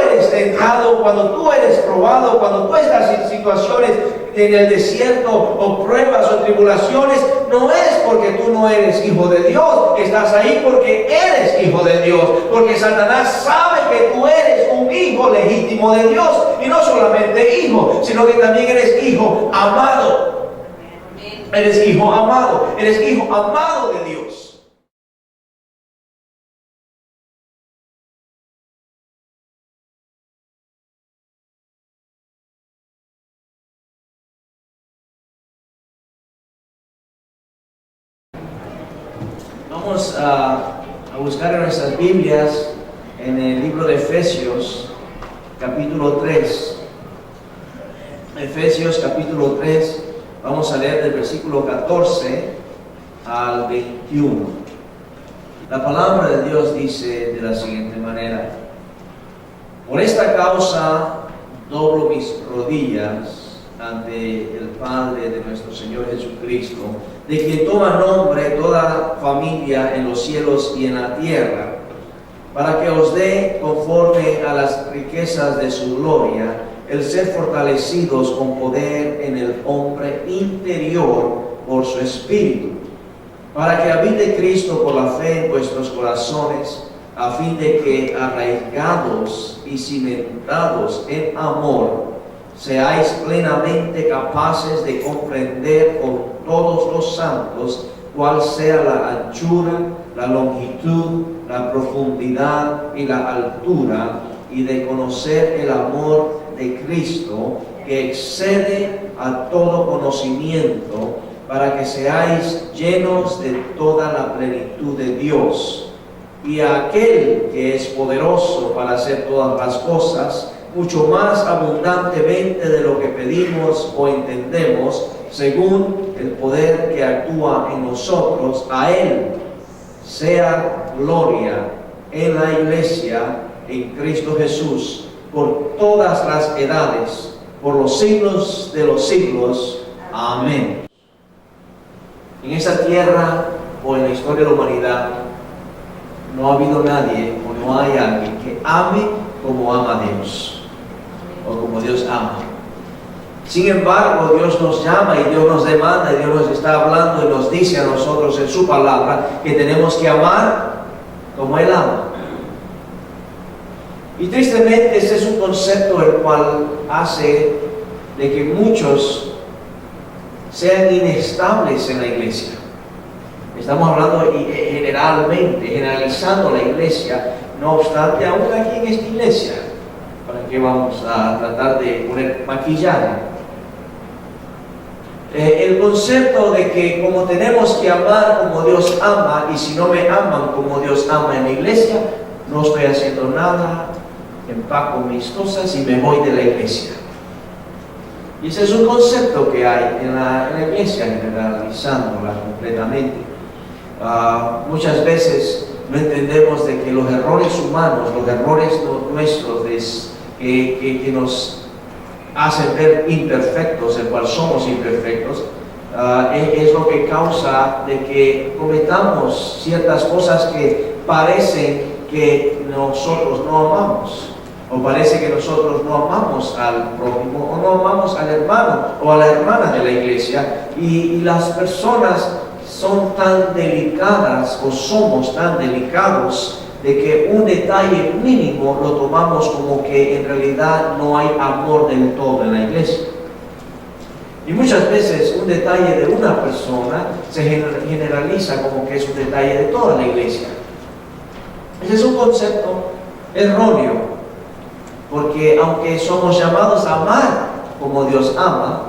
eres tentado, cuando tú eres probado, cuando tú estás en situaciones en el desierto o pruebas o tribulaciones, no es porque tú no eres hijo de Dios, estás ahí porque eres hijo de Dios, porque Satanás sabe que tú eres un hijo legítimo de Dios, y no solamente hijo, sino que también eres hijo amado. Eres hijo amado de Dios. Vamos a buscar en nuestras Biblias en el libro de Efesios, capítulo 3. Efesios, capítulo 3, vamos a leer del versículo 14 al 21. La palabra de Dios dice de la siguiente manera: por esta causa doblo mis rodillas ante el Padre de nuestro Señor Jesucristo, de quien toma nombre toda familia en los cielos y en la tierra, para que os dé, conforme a las riquezas de su gloria, el ser fortalecidos con poder en el hombre interior por su Espíritu, para que habite Cristo por la fe en vuestros corazones, a fin de que, arraigados y cimentados en amor, seáis plenamente capaces de comprender con todos los santos cuál sea la anchura, la longitud, la profundidad y la altura, y de conocer el amor de Cristo, que excede a todo conocimiento, para que seáis llenos de toda la plenitud de Dios. Y a aquel que es poderoso para hacer todas las cosas, mucho más abundantemente de lo que pedimos o entendemos, según el poder que actúa en nosotros, a Él sea gloria en la Iglesia, en Cristo Jesús, por todas las edades, por los siglos de los siglos. Amén. En esta tierra o en la historia de la humanidad no ha habido nadie o no hay alguien que ame como ama a Dios, o como Dios ama. Sin embargo, Dios nos llama y Dios nos demanda y Dios nos está hablando y nos dice a nosotros en su palabra que tenemos que amar como Él ama. Y tristemente ese es un concepto el cual hace de que muchos sean inestables en la iglesia. Estamos hablando generalmente, generalizando la iglesia. No obstante, aún aquí en esta iglesia, ¿para qué vamos a tratar de poner maquillaje? El concepto de que como tenemos que amar como Dios ama, y si no me aman como Dios ama en la iglesia, no estoy haciendo nada, empaco mis cosas y me voy de la iglesia. Y ese es un concepto que hay en la iglesia, generalizándola completamente. Muchas veces no entendemos de que los errores humanos, los errores nuestros que nos hacen ver imperfectos, el cual somos imperfectos, es lo que causa de que cometamos ciertas cosas que parecen que nosotros no amamos, o parece que nosotros no amamos al prójimo, o no amamos al hermano o a la hermana de la iglesia, y las personas son tan delicadas o somos tan delicados de que un detalle mínimo lo tomamos como que en realidad no hay amor del todo en la iglesia. Y muchas veces un detalle de una persona se generaliza como que es un detalle de toda la iglesia. Ese es un concepto erróneo, porque aunque somos llamados a amar como Dios ama,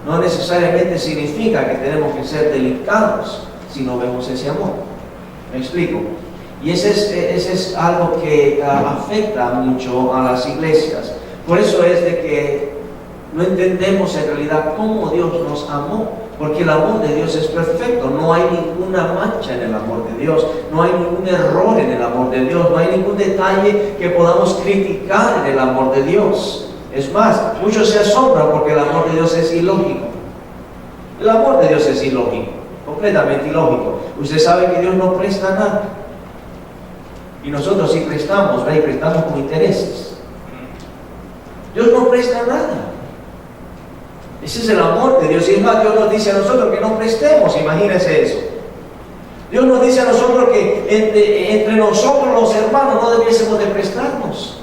no necesariamente significa que tenemos que ser delicados si no vemos ese amor. ¿Me explico? Y ese es algo que afecta mucho a las iglesias. Por eso es de que no entendemos en realidad cómo Dios nos amó, porque el amor de Dios es perfecto. No hay ninguna mancha en el amor de Dios, no hay ningún error en el amor de Dios, no hay ningún detalle que podamos criticar en el amor de Dios. Es más, muchos se asombran porque el amor de Dios es ilógico. El amor de Dios es ilógico, completamente ilógico. Usted sabe que Dios no presta nada. Y nosotros sí prestamos, ¿verdad? Y prestamos con intereses. Dios no presta nada. Ese es el amor de Dios. Y es más, Dios nos dice a nosotros que no prestemos. Imagínense eso. Dios nos dice a nosotros que entre nosotros los hermanos no debiésemos de prestarnos.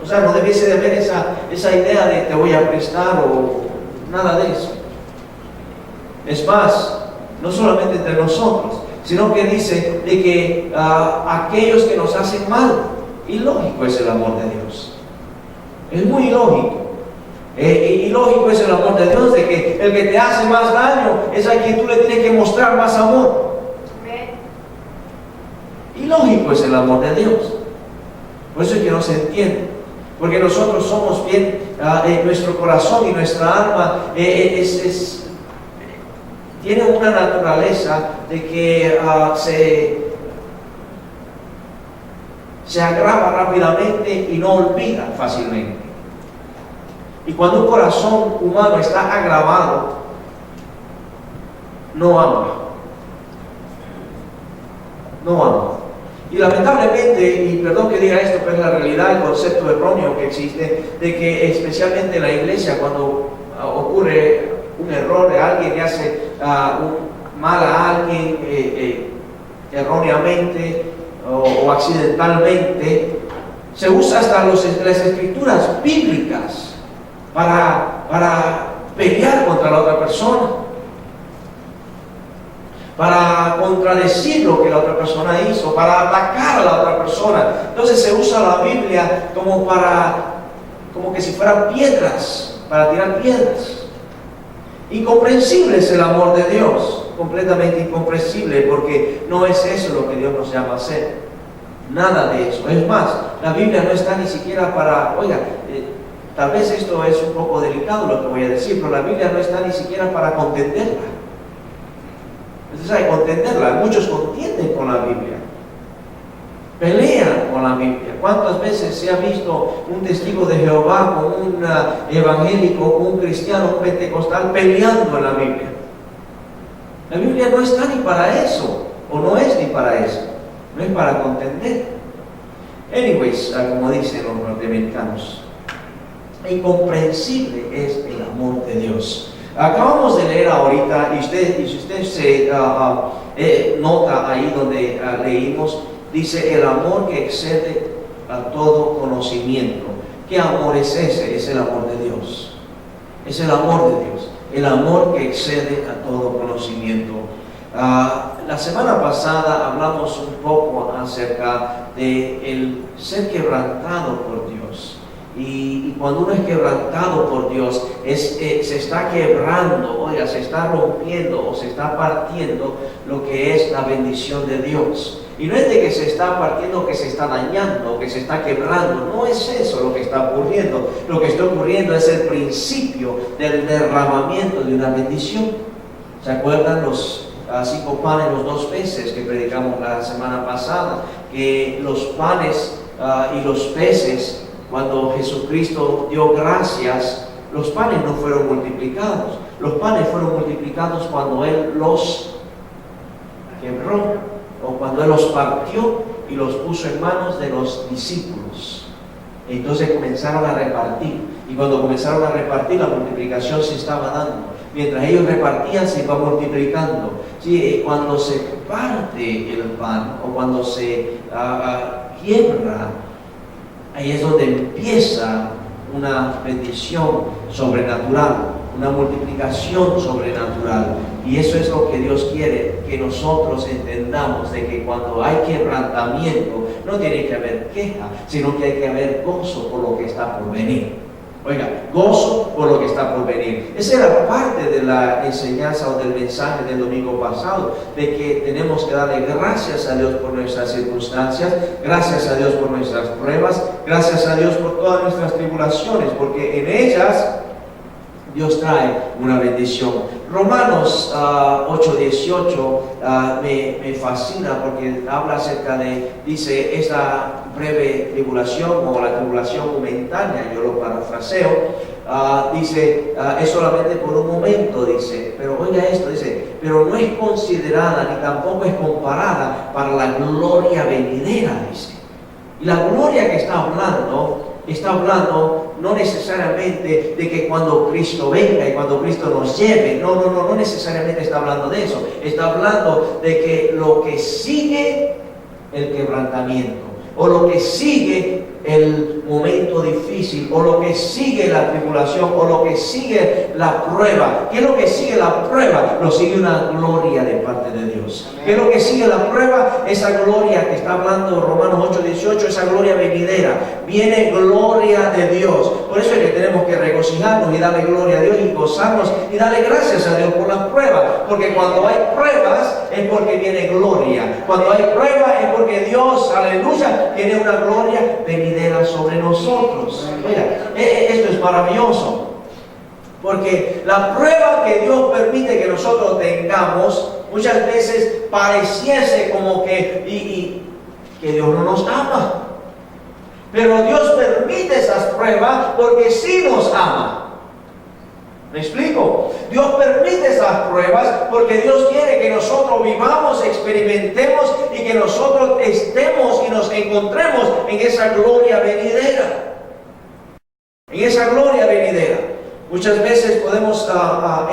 O sea, no debiese de haber esa idea de te voy a prestar o nada de eso. Es más, no solamente entre nosotros, sino que dice de que aquellos que nos hacen mal, ilógico es el amor de Dios. Es muy ilógico. Ilógico es el amor de Dios, de que el que te hace más daño es a quien tú le tienes que mostrar más amor. Ilógico es el amor de Dios. Por eso es que no se entiende. Porque nosotros somos bien, nuestro corazón y nuestra alma tiene una naturaleza de que se agrava rápidamente y no olvida fácilmente. Y cuando un corazón humano está agravado, no ama. No ama. Y lamentablemente, y perdón que diga esto, pero es la realidad, el concepto erróneo que existe, de que especialmente en la iglesia, cuando ocurre un error de alguien que hace un mal a alguien erróneamente o accidentalmente, se usa hasta las escrituras bíblicas para pelear contra la otra persona, para contradecir lo que la otra persona hizo, para atacar a la otra persona. Entonces se usa la Biblia como que si fueran piedras, para tirar piedras. Incomprensible es el amor de Dios, completamente incomprensible, porque no es eso lo que Dios nos llama a hacer. Nada de eso. Es más, la Biblia no está ni siquiera para, tal vez esto es un poco delicado lo que voy a decir, pero la Biblia no está ni siquiera para contenderla. Entonces hay que contenderla. Muchos contienden con la Biblia, pelean con la Biblia. ¿Cuántas veces se ha visto un testigo de Jehová con un evangélico, con un cristiano, un pentecostal peleando en la Biblia? La Biblia no está ni para eso, o no es ni para eso, no es para contender. Anyways, como dicen los norteamericanos, incomprensible es el amor de Dios. Acabamos de leer ahorita, y si usted se nota ahí donde leímos, dice el amor que excede a todo conocimiento. ¿Qué amor es ese? Es el amor de Dios. Es el amor de Dios. El amor que excede a todo conocimiento. La semana pasada hablamos un poco acerca de el ser quebrantado por Dios. Y cuando uno es quebrantado por Dios, se está quebrando, se está rompiendo o se está partiendo lo que es la bendición de Dios. Y no es de que se está partiendo, que se está dañando, que se está quebrando. No es eso lo que está ocurriendo. Lo que está ocurriendo es el principio del derramamiento de una bendición. ¿Se acuerdan los 5 panes, los 2 peces que predicamos la semana pasada? Que los panes y los peces, cuando Jesucristo dio gracias, los panes no fueron multiplicados. Los panes fueron multiplicados cuando Él los quebró, o cuando Él los partió y los puso en manos de los discípulos. Entonces comenzaron a repartir, y cuando comenzaron a repartir, la multiplicación se estaba dando. Mientras ellos repartían, se iba multiplicando. Sí, cuando se parte el pan, o cuando se quiebra, ahí es donde empieza una bendición sobrenatural, una multiplicación sobrenatural. Y eso es lo que Dios quiere que nosotros entendamos, de que cuando hay quebrantamiento no tiene que haber queja, sino que hay que haber gozo por lo que está por venir. Oiga, gozo por lo que está por venir. Esa era parte de la enseñanza o del mensaje del domingo pasado, de que tenemos que darle gracias a Dios por nuestras circunstancias, gracias a Dios por nuestras pruebas, gracias a Dios por todas nuestras tribulaciones, porque en ellas Dios trae una bendición. Romanos 8:18 me fascina, porque habla acerca dice, esta breve tribulación o la tribulación momentánea, yo lo parafraseo, dice, es solamente por un momento, dice, pero oiga esto, dice, pero no es considerada ni tampoco es comparada para la gloria venidera, dice. Y la gloria que está hablando no necesariamente de que cuando Cristo venga y cuando Cristo nos lleve, no necesariamente está hablando de eso. Está hablando de que lo que sigue el quebrantamiento, o lo que sigue el momento difícil, o lo que sigue la tribulación, o lo que sigue la prueba. ¿Qué es lo que sigue la prueba? Lo sigue una gloria de parte de Dios. ¿Qué es lo que sigue la prueba? Esa gloria que está hablando Romanos 8:18, esa gloria venidera. Viene gloria de Dios. Por eso es que tenemos que regocijarnos y darle gloria a Dios y gozarnos y darle gracias a Dios por las pruebas. Porque cuando hay pruebas es porque viene gloria. Cuando hay pruebas es porque Dios, aleluya, tiene una gloria venidera sobre nosotros. Mira, esto es maravilloso. Porque la prueba que Dios permite que nosotros tengamos, muchas veces pareciese como que Dios no nos ama. Pero Dios permite esas pruebas porque sí nos ama. ¿Me explico? Dios permite esas pruebas porque Dios quiere que nosotros vivamos, experimentemos y que nosotros estemos y nos encontremos en esa gloria venidera. En esa gloria venidera. Muchas veces podemos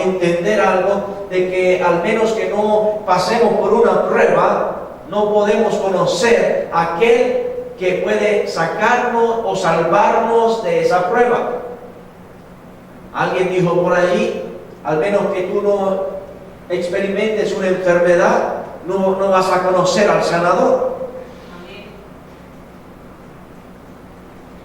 entender algo de que al menos que no pasemos por una prueba, no podemos conocer a aquel que puede sacarnos o salvarnos de esa prueba. Alguien dijo por allí, al menos que tú no experimentes una enfermedad, no vas a conocer al sanador.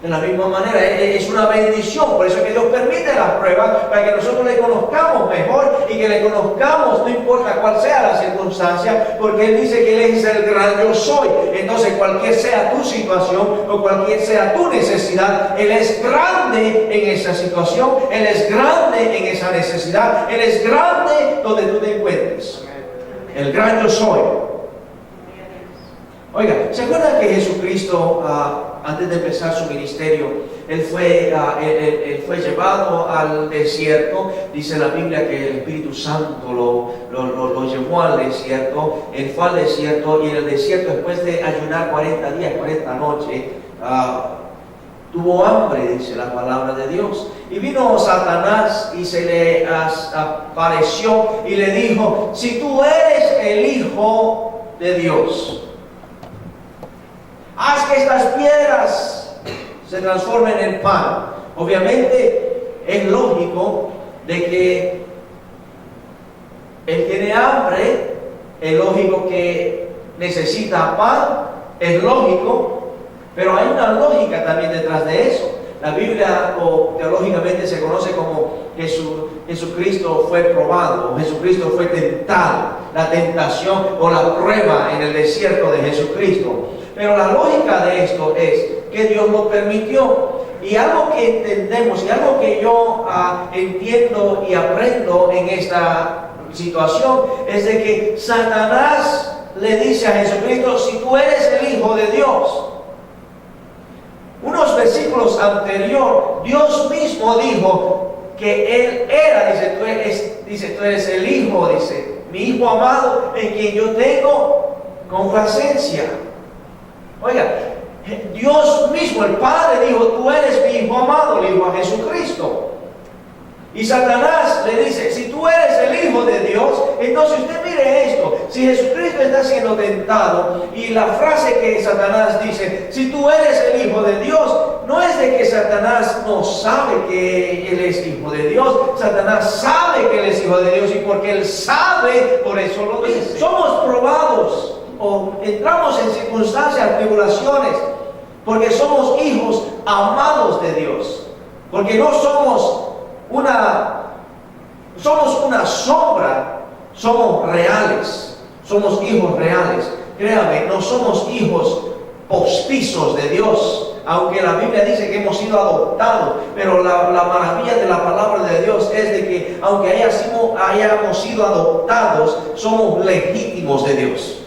De la misma manera, es una bendición, por eso es que Dios permite las pruebas, para que nosotros le conozcamos mejor y que le conozcamos, no importa cuál sea la circunstancia, porque Él dice que Él es el gran yo soy. Entonces, cualquier sea tu situación o cualquier sea tu necesidad, Él es grande en esa situación, Él es grande en esa necesidad, Él es grande donde tú te encuentres. El gran yo soy. Oiga, ¿se acuerdan que Jesucristo, antes de empezar su ministerio, Él fue llevado al desierto? Dice la Biblia que el Espíritu Santo lo llevó al desierto. Él fue al desierto y en el desierto, después de ayunar 40 días, 40 noches, tuvo hambre, dice la palabra de Dios. Y vino Satanás y se le apareció y le dijo: si tú eres el Hijo de Dios, haz que estas piedras se transformen en pan. Obviamente es lógico de que Él tiene hambre, es lógico que necesita pan, es lógico, pero hay una lógica también detrás de eso. La Biblia, o teológicamente, se conoce como Jesucristo fue probado, Jesucristo fue tentado, la tentación o la prueba en el desierto de Jesucristo. Pero la lógica de esto es que Dios lo permitió. Y algo que entendemos y algo que yo entiendo y aprendo en esta situación es de que Satanás le dice a Jesucristo: si tú eres el Hijo de Dios. Unos versículos anterior, Dios mismo dijo que Él era, dice, tú eres el Hijo, dice, mi Hijo amado en quien yo tengo complacencia. Oiga, Dios mismo, el Padre, dijo: tú eres mi Hijo amado, le dijo a Jesucristo. Y Satanás le dice: si tú eres el Hijo de Dios, entonces usted mire esto. Si Jesucristo está siendo tentado, y la frase que Satanás dice: si tú eres el Hijo de Dios, no es de que Satanás no sabe que Él es Hijo de Dios. Satanás sabe que Él es Hijo de Dios, y porque Él sabe, por eso lo dice. Somos probados o entramos en circunstancias, tribulaciones, porque somos hijos amados de Dios, porque no somos una sombra, somos reales, somos hijos reales. Créame, no somos hijos postizos de Dios, aunque la Biblia dice que hemos sido adoptados, pero la maravilla de la palabra de Dios es de que aunque hayamos sido adoptados, somos legítimos de Dios.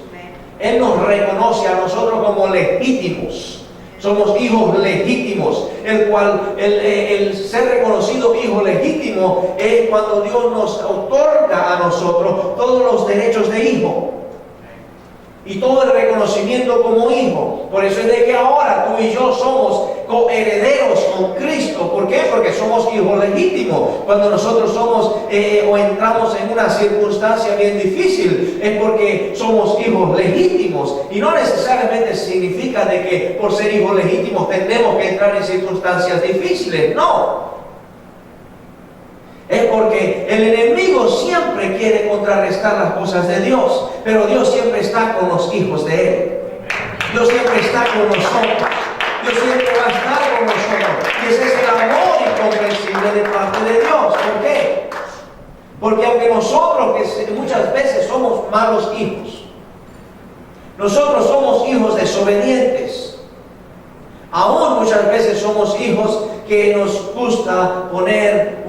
Él nos reconoce a nosotros como legítimos. Somos hijos legítimos, el cual el ser reconocido hijo legítimo es cuando Dios nos otorga a nosotros todos los derechos de hijo. y todo el reconocimiento como hijo. Por eso es de que ahora tú y yo somos coherederos con Cristo. ¿Por qué? Porque somos hijos legítimos. Cuando nosotros somos o entramos en una circunstancia bien difícil, es porque somos hijos legítimos. Y no necesariamente significa de que por ser hijos legítimos tenemos que entrar en circunstancias difíciles. No. Es porque el enemigo siempre quiere contrarrestar las cosas de Dios, pero Dios siempre está con los hijos de Él. Dios siempre está con nosotros. Dios siempre va a estar con nosotros. Y ese es el amor incomprensible de parte de Dios. ¿Por qué? Porque aunque nosotros que muchas veces somos malos hijos, nosotros somos hijos desobedientes, aún muchas veces somos hijos que nos gusta poner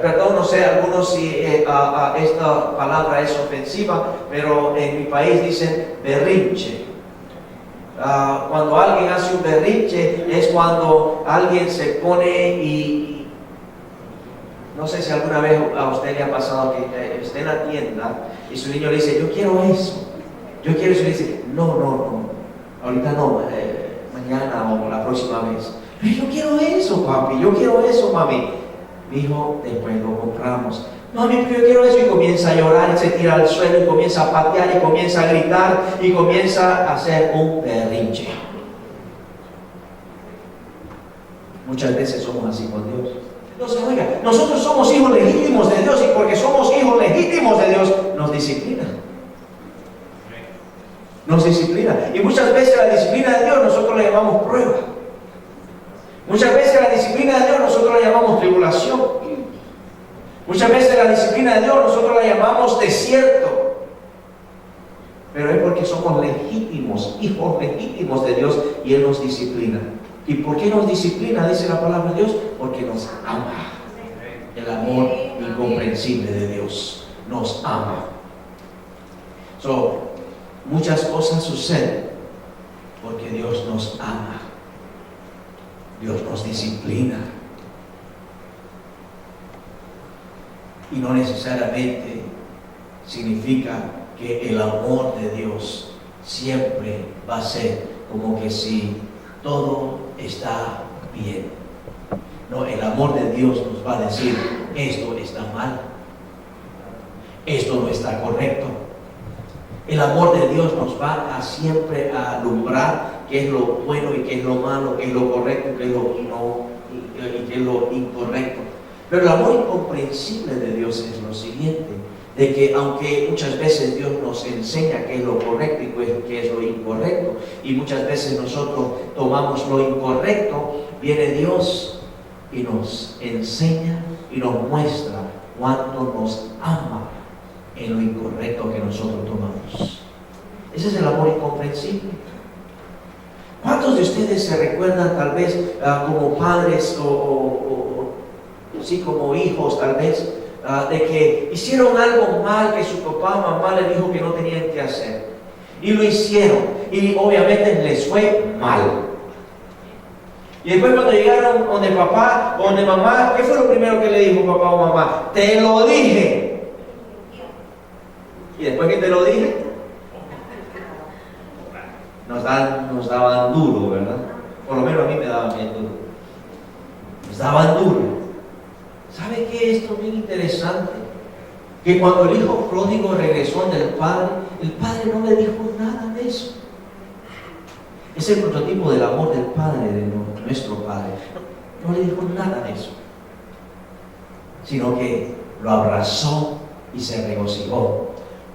perdón, no sé, algunos si esta palabra es ofensiva, pero en mi país dicen berrinche. Cuando alguien hace un berrinche es cuando alguien se pone y no sé si alguna vez a usted le ha pasado que esté en la tienda y su niño le dice, yo quiero eso, yo quiero eso, y le dice, no, ahorita no, mañana o la próxima vez. Yo quiero eso, papi, yo quiero eso, mami. Dijo, después lo compramos. Mami, pero yo quiero eso. Y comienza a llorar y se tira al suelo y comienza a patear y comienza a gritar y comienza a hacer un berrinche. Muchas veces somos así con Dios. Entonces, oiga, nosotros somos hijos legítimos de Dios y porque somos hijos legítimos de Dios, nos disciplina. Nos disciplina. Y muchas veces la disciplina de Dios nosotros le llamamos prueba. Muchas veces la disciplina de Dios nosotros la llamamos tribulación. Muchas veces la disciplina de Dios nosotros la llamamos desierto. Pero es porque somos legítimos, hijos legítimos de Dios y Él nos disciplina. ¿Y por qué nos disciplina? Dice la palabra de Dios. Porque nos ama. El amor incomprensible de Dios nos ama. Muchas cosas suceden porque Dios nos ama. Dios nos disciplina. Y no necesariamente significa que el amor de Dios siempre va a ser como que si todo está bien. No, el amor de Dios nos va a decir, esto está mal, esto no está correcto. El amor de Dios nos va a siempre a alumbrar qué es lo bueno y qué es lo malo, qué es lo correcto, qué es lo no y qué es lo incorrecto. Pero el amor incomprensible de Dios es lo siguiente, de que aunque muchas veces Dios nos enseña qué es lo correcto y qué es lo incorrecto, y muchas veces nosotros tomamos lo incorrecto, viene Dios y nos enseña y nos muestra cuánto nos ama en lo incorrecto que nosotros tomamos. Ese es el amor incomprensible. ¿Cuántos de ustedes se recuerdan tal vez como padres o sí, como hijos tal vez, de que hicieron algo mal que su papá o mamá le dijo que no tenían que hacer? Y lo hicieron. Y obviamente les fue mal. Y después cuando llegaron donde papá o donde mamá, ¿qué fue lo primero que le dijo papá o mamá? Te lo dije. Y después que te lo dije, nos daban duro, ¿verdad? Por lo menos a mí me daban bien duro. Nos daban duro. ¿Sabe qué es esto bien interesante? Que cuando el hijo pródigo regresó del padre, el padre no le dijo nada de eso. Es el prototipo del amor del Padre, de nuestro Padre. No le dijo nada de eso, sino que lo abrazó y se regocijó,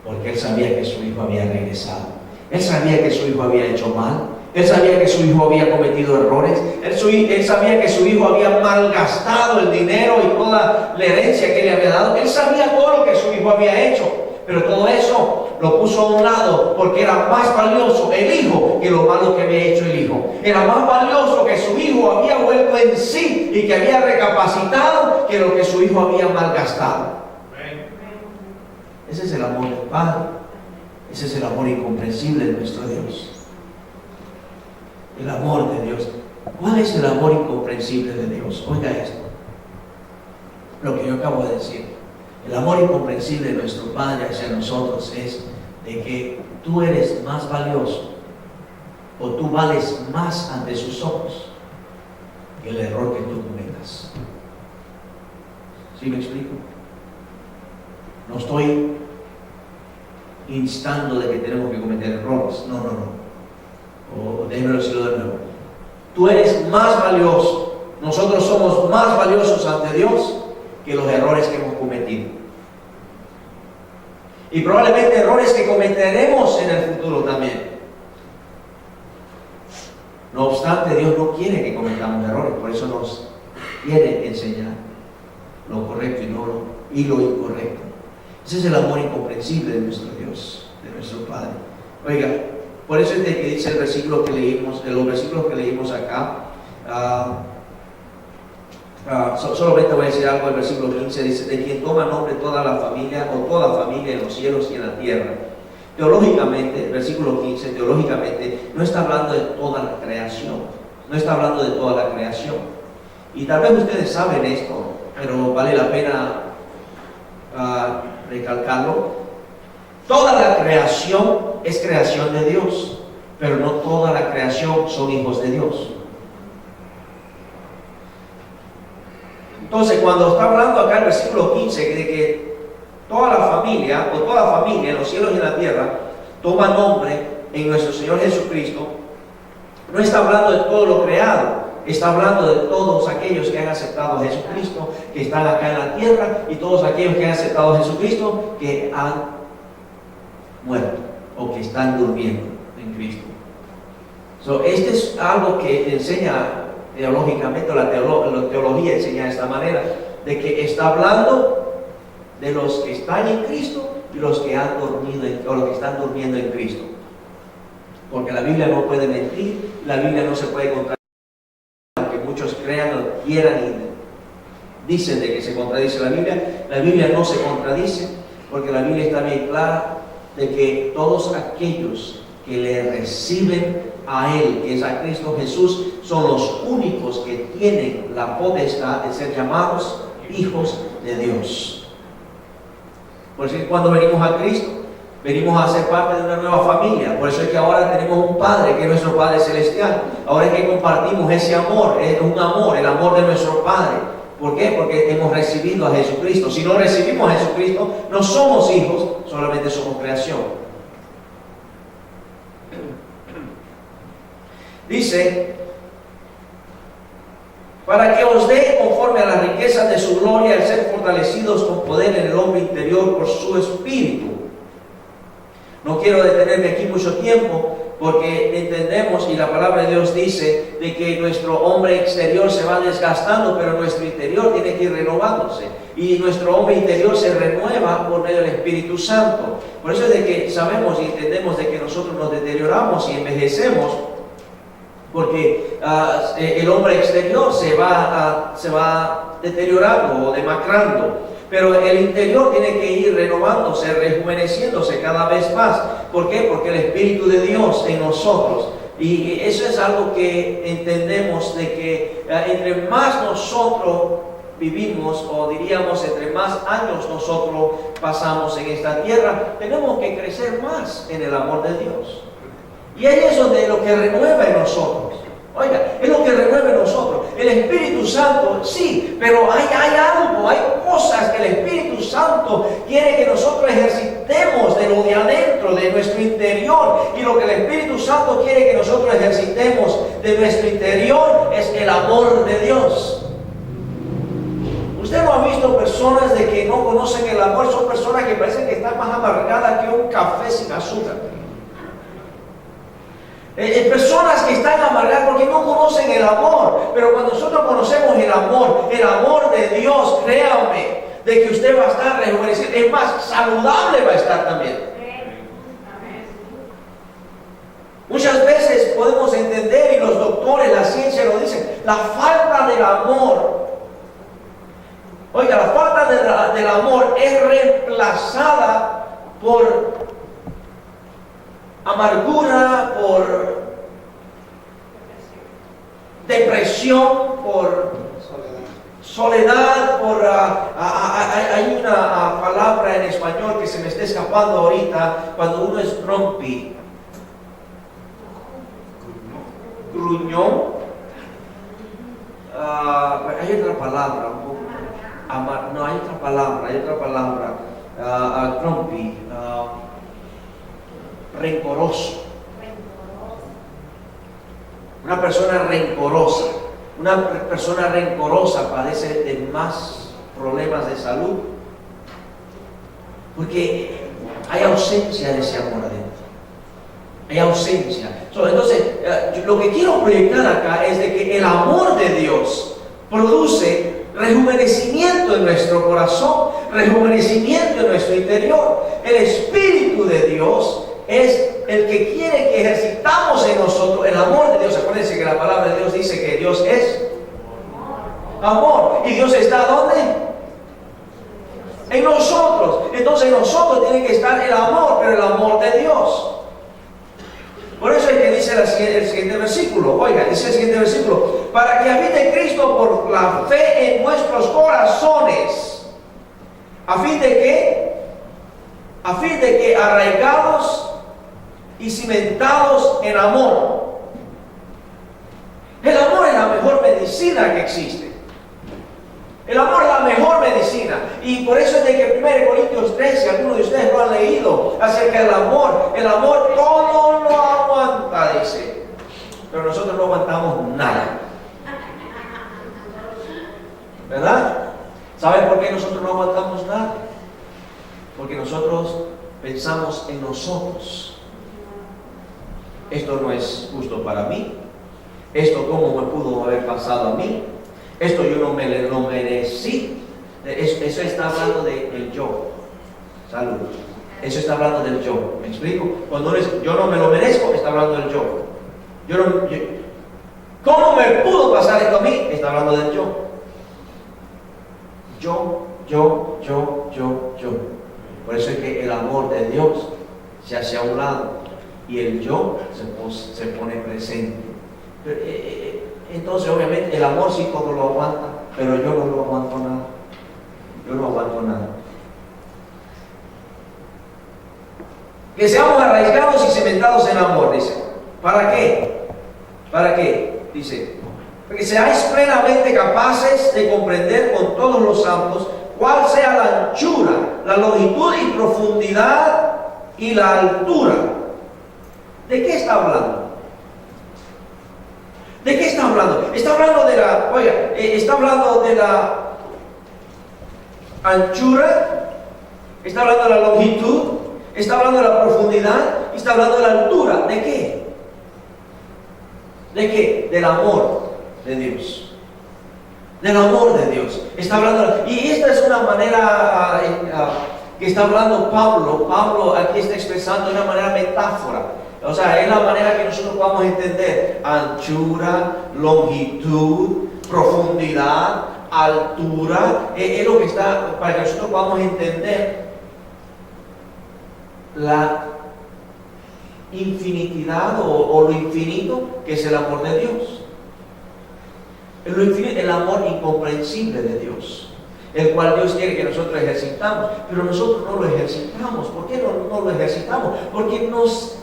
porque él sabía que su hijo había regresado. Él sabía que su hijo había hecho mal. Él sabía que su hijo había cometido errores. Él sabía que su hijo había malgastado el dinero y toda la herencia que le había dado. Él sabía todo lo que su hijo había hecho. Pero todo eso lo puso a un lado porque era más valioso el hijo que lo malo que había hecho el hijo. Era más valioso que su hijo había vuelto en sí y que había recapacitado que lo que su hijo había malgastado. Ese es el amor del Padre. Ese es el amor incomprensible de nuestro Dios. El amor de Dios. ¿Cuál es el amor incomprensible de Dios? Oiga esto. Lo que yo acabo de decir. El amor incomprensible de nuestro Padre hacia nosotros es de que tú eres más valioso o tú vales más ante sus ojos que el error que tú cometas. ¿Sí me explico? No estoy instando de que tenemos que cometer errores. No. O déjeme decirlo de nuevo. Tú eres más valioso. Nosotros somos más valiosos ante Dios que los errores que hemos cometido. Y probablemente errores que cometeremos en el futuro también. No obstante, Dios no quiere que cometamos errores, por eso nos quiere enseñar lo correcto y lo incorrecto. Ese es el amor incomprensible de nuestro Dios, de nuestro Padre. Oiga, por eso es de que dice el versículo que leímos, los versículos que leímos acá. Solamente voy a decir algo. El versículo 15 dice: de quien toma nombre toda la familia o toda familia en los cielos y en la tierra. Teológicamente, el versículo 15, teológicamente no está hablando de toda la creación. No está hablando de toda la creación. Y tal vez ustedes saben esto, pero vale la pena recalcarlo. Toda la creación es creación de Dios, pero no toda la creación son hijos de Dios. Entonces, cuando está hablando acá el versículo 15 de que toda la familia, o toda familia en los cielos y en la tierra, toma nombre en nuestro Señor Jesucristo, no está hablando de todo lo creado, está hablando de todos aquellos que han aceptado a Jesucristo, que están acá en la tierra, y todos aquellos que han aceptado a Jesucristo, que han muerto o que están durmiendo en Cristo. Este es algo que enseña teológicamente, la teología enseña de esta manera, de que está hablando de los que están en Cristo y los que han dormido o los que están durmiendo en Cristo. Porque la Biblia no puede mentir, la Biblia no se puede contradecir, aunque muchos crean o quieran y dicen de que se contradice la Biblia no se contradice, porque la Biblia está bien clara de que todos aquellos que le reciben a Él, que es a Cristo Jesús, son los únicos que tienen la potestad de ser llamados hijos de Dios. Por eso es que cuando venimos a Cristo, venimos a ser parte de una nueva familia. Por eso es que ahora tenemos un Padre, que es nuestro Padre Celestial. Ahora es que compartimos ese amor, es un amor, el amor de nuestro Padre. ¿Por qué? Porque hemos recibido a Jesucristo. Si no recibimos a Jesucristo, no somos hijos, solamente somos creación. Dice: para que os dé conforme a las riquezas de su gloria el ser fortalecidos con poder en el hombre interior por su Espíritu. No quiero detenerme aquí mucho tiempo, porque entendemos y la palabra de Dios dice de que nuestro hombre exterior se va desgastando, pero nuestro interior tiene que ir renovándose, y nuestro hombre interior se renueva por medio del Espíritu Santo. Por eso es de que sabemos y entendemos de que nosotros nos deterioramos y envejecemos, porque el hombre exterior se va deteriorando o demacrando, pero el interior tiene que ir renovándose, rejuveneciéndose cada vez más. ¿Por qué? Porque el Espíritu de Dios en nosotros, y eso es algo que entendemos, de que entre más nosotros vivimos, o diríamos entre más años nosotros pasamos en esta tierra, tenemos que crecer más en el amor de Dios. Y es eso de lo que renueva en nosotros. Oiga, es lo que renueva en nosotros. El Espíritu Santo, sí, pero hay algo, hay cosas que el Espíritu Santo quiere que nosotros ejercitemos de lo de adentro, de nuestro interior. Y lo que el Espíritu Santo quiere que nosotros ejercitemos de nuestro interior es el amor de Dios. Usted no ha visto personas de que no conocen el amor, son personas que parecen que están más amargadas que un café sin azúcar. Personas que están amargadas porque no conocen el amor. Pero cuando nosotros conocemos el amor de Dios, créanme, de que usted va a estar rejuvenecido, es más, saludable va a estar también. Muchas veces podemos entender, y los doctores, la ciencia lo dicen, la falta del amor. Oiga, la falta del amor es reemplazada por amargura, por depresión, por soledad hay una palabra en español que se me está escapando ahorita, cuando uno es grumpy, gruñón, hay otra palabra, un poco, no, hay otra palabra, grumpy, rencoroso. Una persona rencorosa. Una persona rencorosa padece de más problemas de salud, porque hay ausencia de ese amor adentro. Hay ausencia. Entonces, lo que quiero proyectar acá es de que el amor de Dios produce rejuvenecimiento en nuestro corazón, rejuvenecimiento en nuestro interior. El Espíritu de Dios es el que quiere que ejercitamos en nosotros el amor de Dios. Acuérdense que la palabra de Dios dice que Dios es amor. ¿Y Dios está ¿dónde? En nosotros. Entonces en nosotros tiene que estar el amor, pero el amor de Dios. Por eso es que dice el siguiente versículo. Oiga, dice el siguiente versículo: para que habite Cristo por la fe en nuestros corazones. ¿A fin de qué? A fin de que arraigados y cimentados en amor. El amor es la mejor medicina que existe. El amor es la mejor medicina. Y por eso es de que 1 Corintios 13, algunos de ustedes lo han leído acerca del amor. El amor todo lo aguanta, dice. Pero nosotros no aguantamos nada. ¿Verdad? ¿Saben por qué nosotros no aguantamos nada? Porque nosotros pensamos en nosotros. Esto no es justo para mí. Esto cómo me pudo haber pasado a mí. Esto yo no me lo merecí. Eso está hablando del yo. Salud. Eso está hablando del yo. ¿Me explico? Cuando yo no me lo merezco, está hablando del yo. ¿Cómo me pudo pasar esto a mí? Está hablando del yo. Yo. Por eso es que el amor de Dios se hace a un lado y el yo se pone presente. Entonces, obviamente, el amor sí todo lo aguanta, pero yo no lo aguanto nada. Yo no aguanto nada. Que seamos arraigados y cimentados en amor, dice. ¿Para qué? ¿Para qué? Dice, para que seáis plenamente capaces de comprender con todos los santos cuál sea la anchura, la longitud y profundidad y la altura. ¿De qué está hablando? ¿De qué está hablando? Está hablando de está hablando de la anchura, está hablando de la longitud, está hablando de la profundidad y está hablando de la altura. ¿De qué? ¿De qué? Del amor de Dios. Del amor de Dios. Está hablando, y esta es una manera que está hablando Pablo. Pablo aquí está expresando de una manera metáfora. O sea, es la manera que nosotros podamos entender anchura, longitud, profundidad, altura. Es lo que está para que nosotros podamos entender la infinitidad o lo infinito que es el amor de Dios. El amor incomprensible de Dios, el cual Dios quiere que nosotros ejercitamos, pero nosotros no lo ejercitamos. ¿Por qué no lo ejercitamos? Porque nos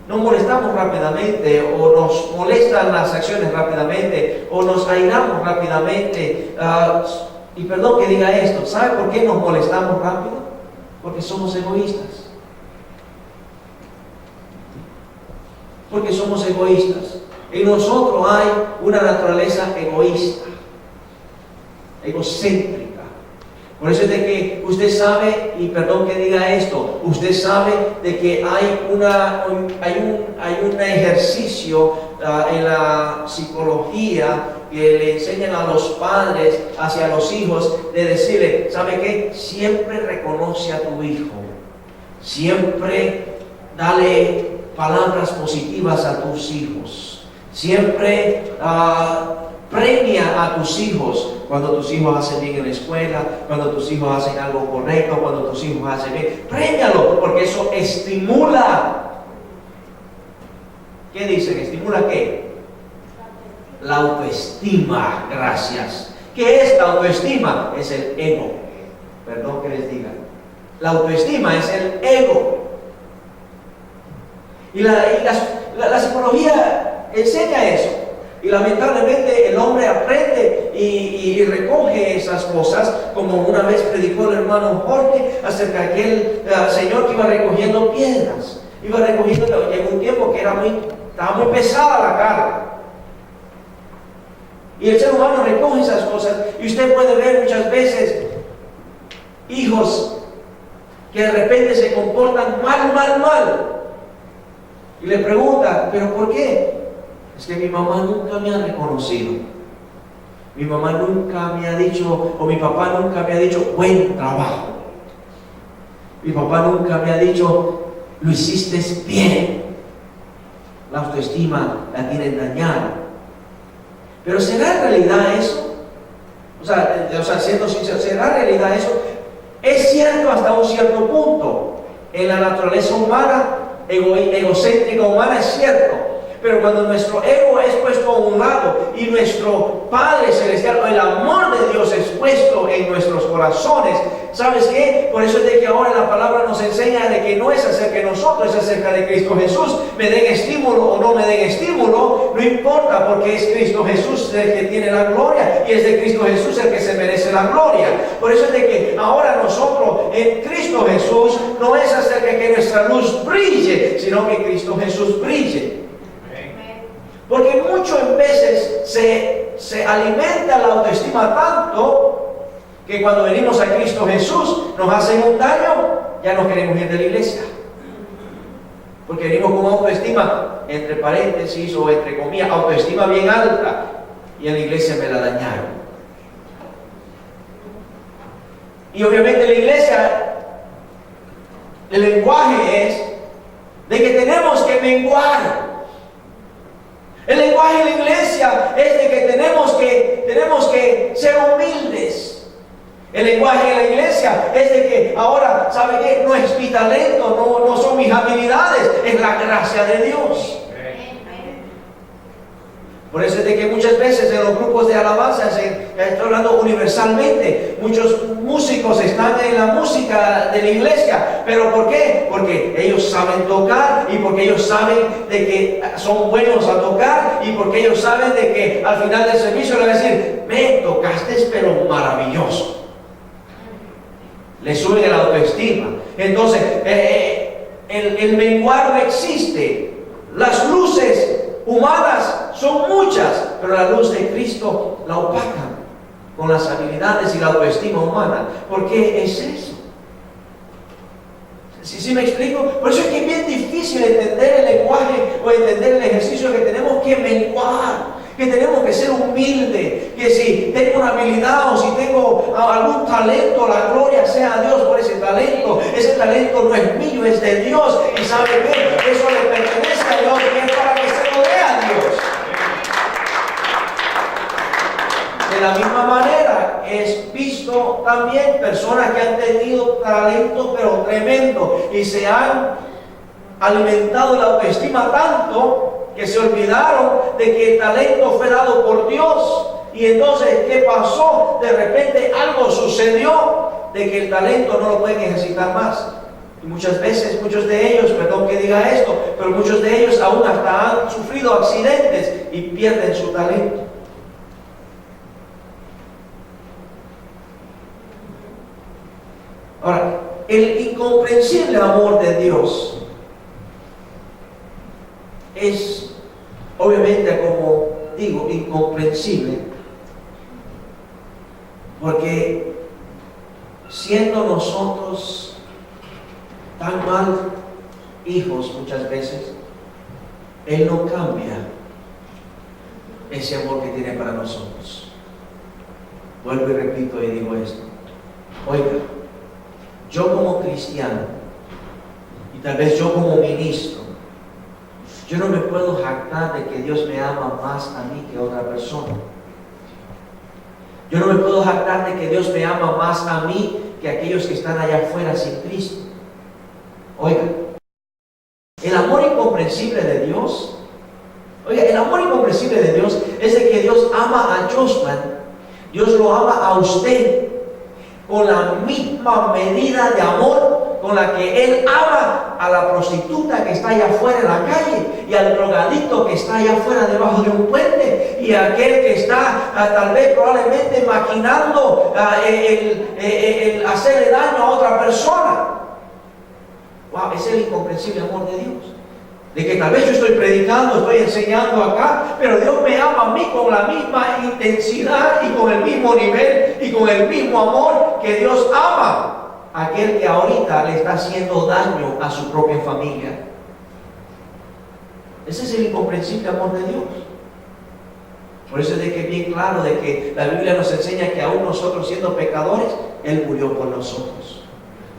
molestamos rápidamente, o nos molestan las acciones rápidamente, o nos airamos rápidamente. Y perdón que diga esto, ¿sabe por qué nos molestamos rápido? Porque somos egoístas. Porque somos egoístas. En nosotros hay una naturaleza egoísta, egocéntrica. Por eso es de que usted sabe, y perdón que diga esto, usted sabe de que hay un ejercicio en la psicología que le enseñan a los padres hacia los hijos, de decirle, ¿sabe qué? Siempre reconoce a tu hijo, siempre dale palabras positivas a tus hijos, siempre premia a tus hijos cuando tus hijos hacen bien en la escuela, cuando tus hijos hacen algo correcto, cuando tus hijos hacen bien, premialo, porque eso estimula. ¿Qué dicen? ¿Estimula qué? La autoestima, gracias. ¿Qué es la autoestima? Es el ego. Perdón que les diga. La autoestima es el ego. Y la psicología enseña eso. Y lamentablemente el hombre aprende y recoge esas cosas, como una vez predicó el hermano Jorge acerca de aquel señor que iba recogiendo piedras. Iba recogiendo, llegó un tiempo que estaba muy pesada la carga. Y el ser humano recoge esas cosas. Y usted puede ver muchas veces hijos que de repente se comportan mal. Y le pregunta, ¿pero por qué? Es que mi mamá nunca me ha reconocido. Mi mamá nunca me ha dicho, o mi papá nunca me ha dicho, buen trabajo. Mi papá nunca me ha dicho, lo hiciste bien. La autoestima la tienen dañada. Pero ¿será en realidad eso? O sea, siendo sincero, ¿será en realidad eso? Es cierto hasta un cierto punto. En la naturaleza humana, egocéntrica humana, es cierto. Pero cuando nuestro ego es puesto a un lado y nuestro Padre Celestial, el amor de Dios es puesto en nuestros corazones, ¿sabes qué? Por eso es de que ahora la palabra nos enseña de que no es acerca de nosotros, es acerca de Cristo Jesús. Me den estímulo o no me den estímulo, no importa, porque es Cristo Jesús el que tiene la gloria y es de Cristo Jesús el que se merece la gloria. Por eso es de que ahora nosotros en Cristo Jesús no es acerca de que nuestra luz brille, sino que Cristo Jesús brille. Porque muchas veces se alimenta la autoestima tanto que cuando venimos a Cristo Jesús nos hacen un daño, ya no queremos ir de la iglesia. Porque venimos con autoestima, entre paréntesis o entre comillas, autoestima bien alta, y en la iglesia me la dañaron. Y obviamente la iglesia, el lenguaje es de que tenemos que menguar. El lenguaje de la iglesia es de que tenemos que ser humildes. El lenguaje de la iglesia es de que ahora, ¿sabe qué? No es mi talento, no son mis habilidades, es la gracia de Dios. Por eso es de que muchas veces en los grupos de alabanza, estoy hablando universalmente, muchos músicos están en la música de la iglesia. ¿Pero por qué? Porque ellos saben tocar y porque ellos saben de que son buenos a tocar y porque ellos saben de que al final del servicio le van a decir, me tocaste pero maravilloso. Le suben la autoestima. Entonces, el menguar no existe. Las luces humanas son muchas, pero la luz de Cristo la opacan con las habilidades y la autoestima humana. ¿Por qué es eso? ¿Sí me explico? Por eso es que es bien difícil entender el lenguaje o entender el ejercicio que tenemos que menguar, que tenemos que ser humildes, que si tengo una habilidad o si tengo algún talento, la gloria sea a Dios por ese talento. Ese talento no es mío, es de Dios. Y ¿sabe qué? Eso le pertenece a Dios y es para que se lo dé a Dios. De la misma manera, es visto también personas que han tenido talento pero tremendo y se han alimentado la autoestima tanto que se olvidaron de que el talento fue dado por Dios. Y entonces, ¿qué pasó? De repente algo sucedió de que el talento no lo pueden ejercitar más. Y muchas veces, muchos de ellos, perdón que diga esto, pero muchos de ellos aún hasta han sufrido accidentes y pierden su talento. Ahora, el incomprensible amor de Dios es, obviamente, como digo, incomprensible, porque siendo nosotros tan mal hijos muchas veces, Él no cambia ese amor que tiene para nosotros. Vuelvo y repito y digo esto. Oiga, yo como cristiano, y tal vez yo como ministro, yo no me puedo jactar de que Dios me ama más a mí que a otra persona. Yo no me puedo jactar de que Dios me ama más a mí que a aquellos que están allá afuera sin Cristo. Oiga, el amor incomprensible de Dios, Oiga, el amor incomprensible de Dios es de que Dios ama a Joshua, Dios lo ama a usted con la misma medida de amor con la que Él ama a la prostituta que está allá afuera en la calle, y al drogadicto que está allá afuera debajo de un puente, y a aquel que está tal vez probablemente maquinando el hacerle daño a otra persona. Wow, ese es el incomprensible amor de Dios. De que tal vez yo estoy predicando, estoy enseñando acá, pero Dios me ama a mí con la misma intensidad y con el mismo nivel y con el mismo amor que Dios ama a aquel que ahorita le está haciendo daño a su propia familia. Ese es el incomprensible amor de Dios. Por eso es de que es bien claro de que la Biblia nos enseña que aún nosotros siendo pecadores, Él murió por nosotros.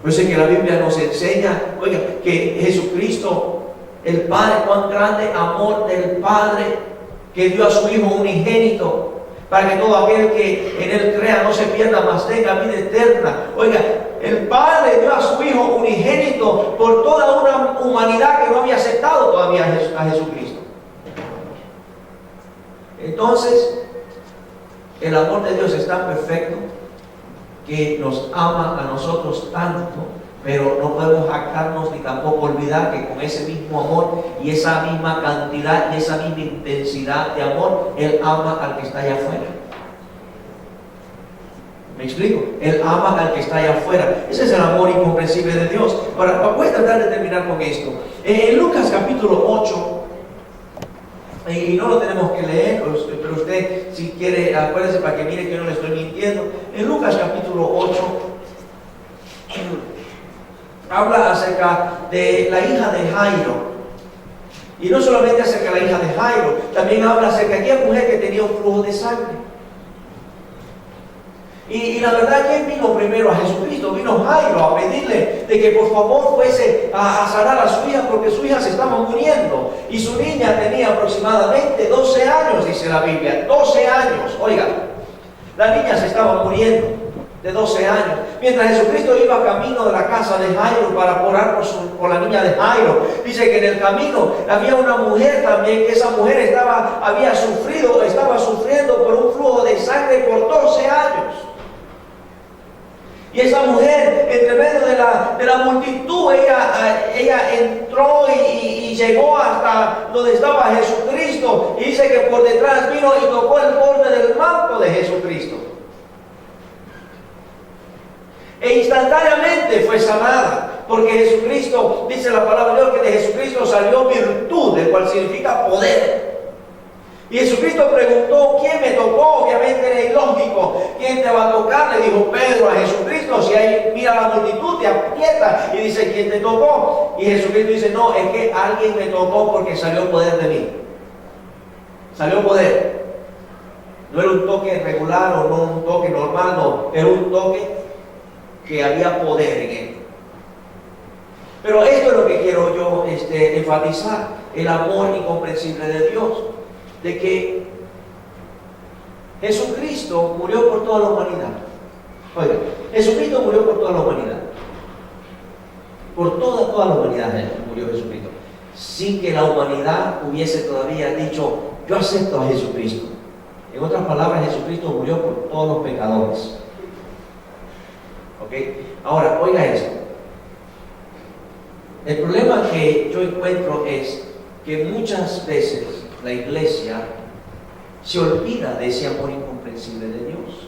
Por eso es que la Biblia nos enseña, oiga, que Jesucristo, el Padre, cuán grande amor del Padre, que dio a su Hijo unigénito, para que todo aquel que en Él crea no se pierda, mas tenga vida eterna. Oiga, el Padre dio a su Hijo unigénito por toda una humanidad que no había aceptado todavía a Jesucristo. Entonces, el amor de Dios es tan perfecto que nos ama a nosotros tanto, pero no podemos jactarnos ni tampoco olvidar que con ese mismo amor y esa misma cantidad y esa misma intensidad de amor, Él ama al que está allá afuera. ¿Me explico? Él ama al que está allá afuera. Ese es el amor incomprensible de Dios. Ahora, voy a tratar de terminar con esto. En Lucas capítulo 8, y no lo tenemos que leer, pero usted, si quiere, acuérdese para que mire que no le estoy mintiendo. En Lucas capítulo 8, habla acerca de la hija de Jairo. Y no solamente acerca de la hija de Jairo, también habla acerca de aquella mujer que tenía un flujo de sangre. Y la verdad, ¿quién vino primero a Jesucristo? Vino Jairo a pedirle de que por favor fuese a sanar a su hija, porque su hija se estaba muriendo. Y su niña tenía aproximadamente 12 años, dice la Biblia. 12 años, oiga, la niña se estaba muriendo de 12 años. Mientras Jesucristo iba camino de la casa de Jairo para orar por la niña de Jairo, dice que en el camino había una mujer también, que esa mujer estaba sufriendo por un flujo de sangre por 12 años. Y esa mujer, entre medio de la multitud, ella entró y llegó hasta donde estaba Jesucristo. Y dice que por detrás vino y tocó el borde del manto de Jesucristo. E instantáneamente fue sanada, porque Jesucristo, dice la palabra de Dios, que de Jesucristo salió virtud, el cual significa poder. Y Jesucristo preguntó, ¿quién me tocó? Obviamente era ilógico. ¿Quién te va a tocar? Le dijo Pedro a Jesucristo. Si ahí mira la multitud, te aprieta y dice, ¿quién te tocó? Y Jesucristo dice, no, es que alguien me tocó porque salió poder de mí. Salió poder. No era un toque regular o no un toque normal, no. Era un toque que había poder en él. Pero esto es lo que quiero yo enfatizar, el amor incomprensible de Dios, de que Jesucristo murió por toda la humanidad. Oiga, Jesucristo murió por toda la humanidad. Por toda la humanidad murió Jesucristo, sin que la humanidad hubiese todavía dicho, yo acepto a Jesucristo. En otras palabras, Jesucristo murió por todos los pecadores. ¿Ok? Ahora, oiga esto. El problema que yo encuentro es que muchas veces la iglesia se olvida de ese amor incomprensible de Dios.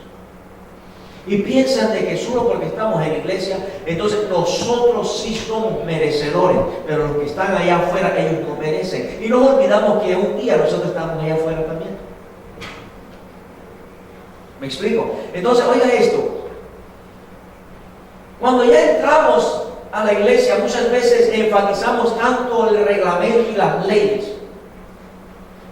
Y piensan de que solo porque estamos en la iglesia, entonces nosotros sí somos merecedores, pero los que están allá afuera, ellos no merecen. Y nos olvidamos que un día nosotros estamos allá afuera también. ¿Me explico? Entonces, oiga esto. Cuando ya entramos a la iglesia, muchas veces enfatizamos tanto el reglamento y las leyes,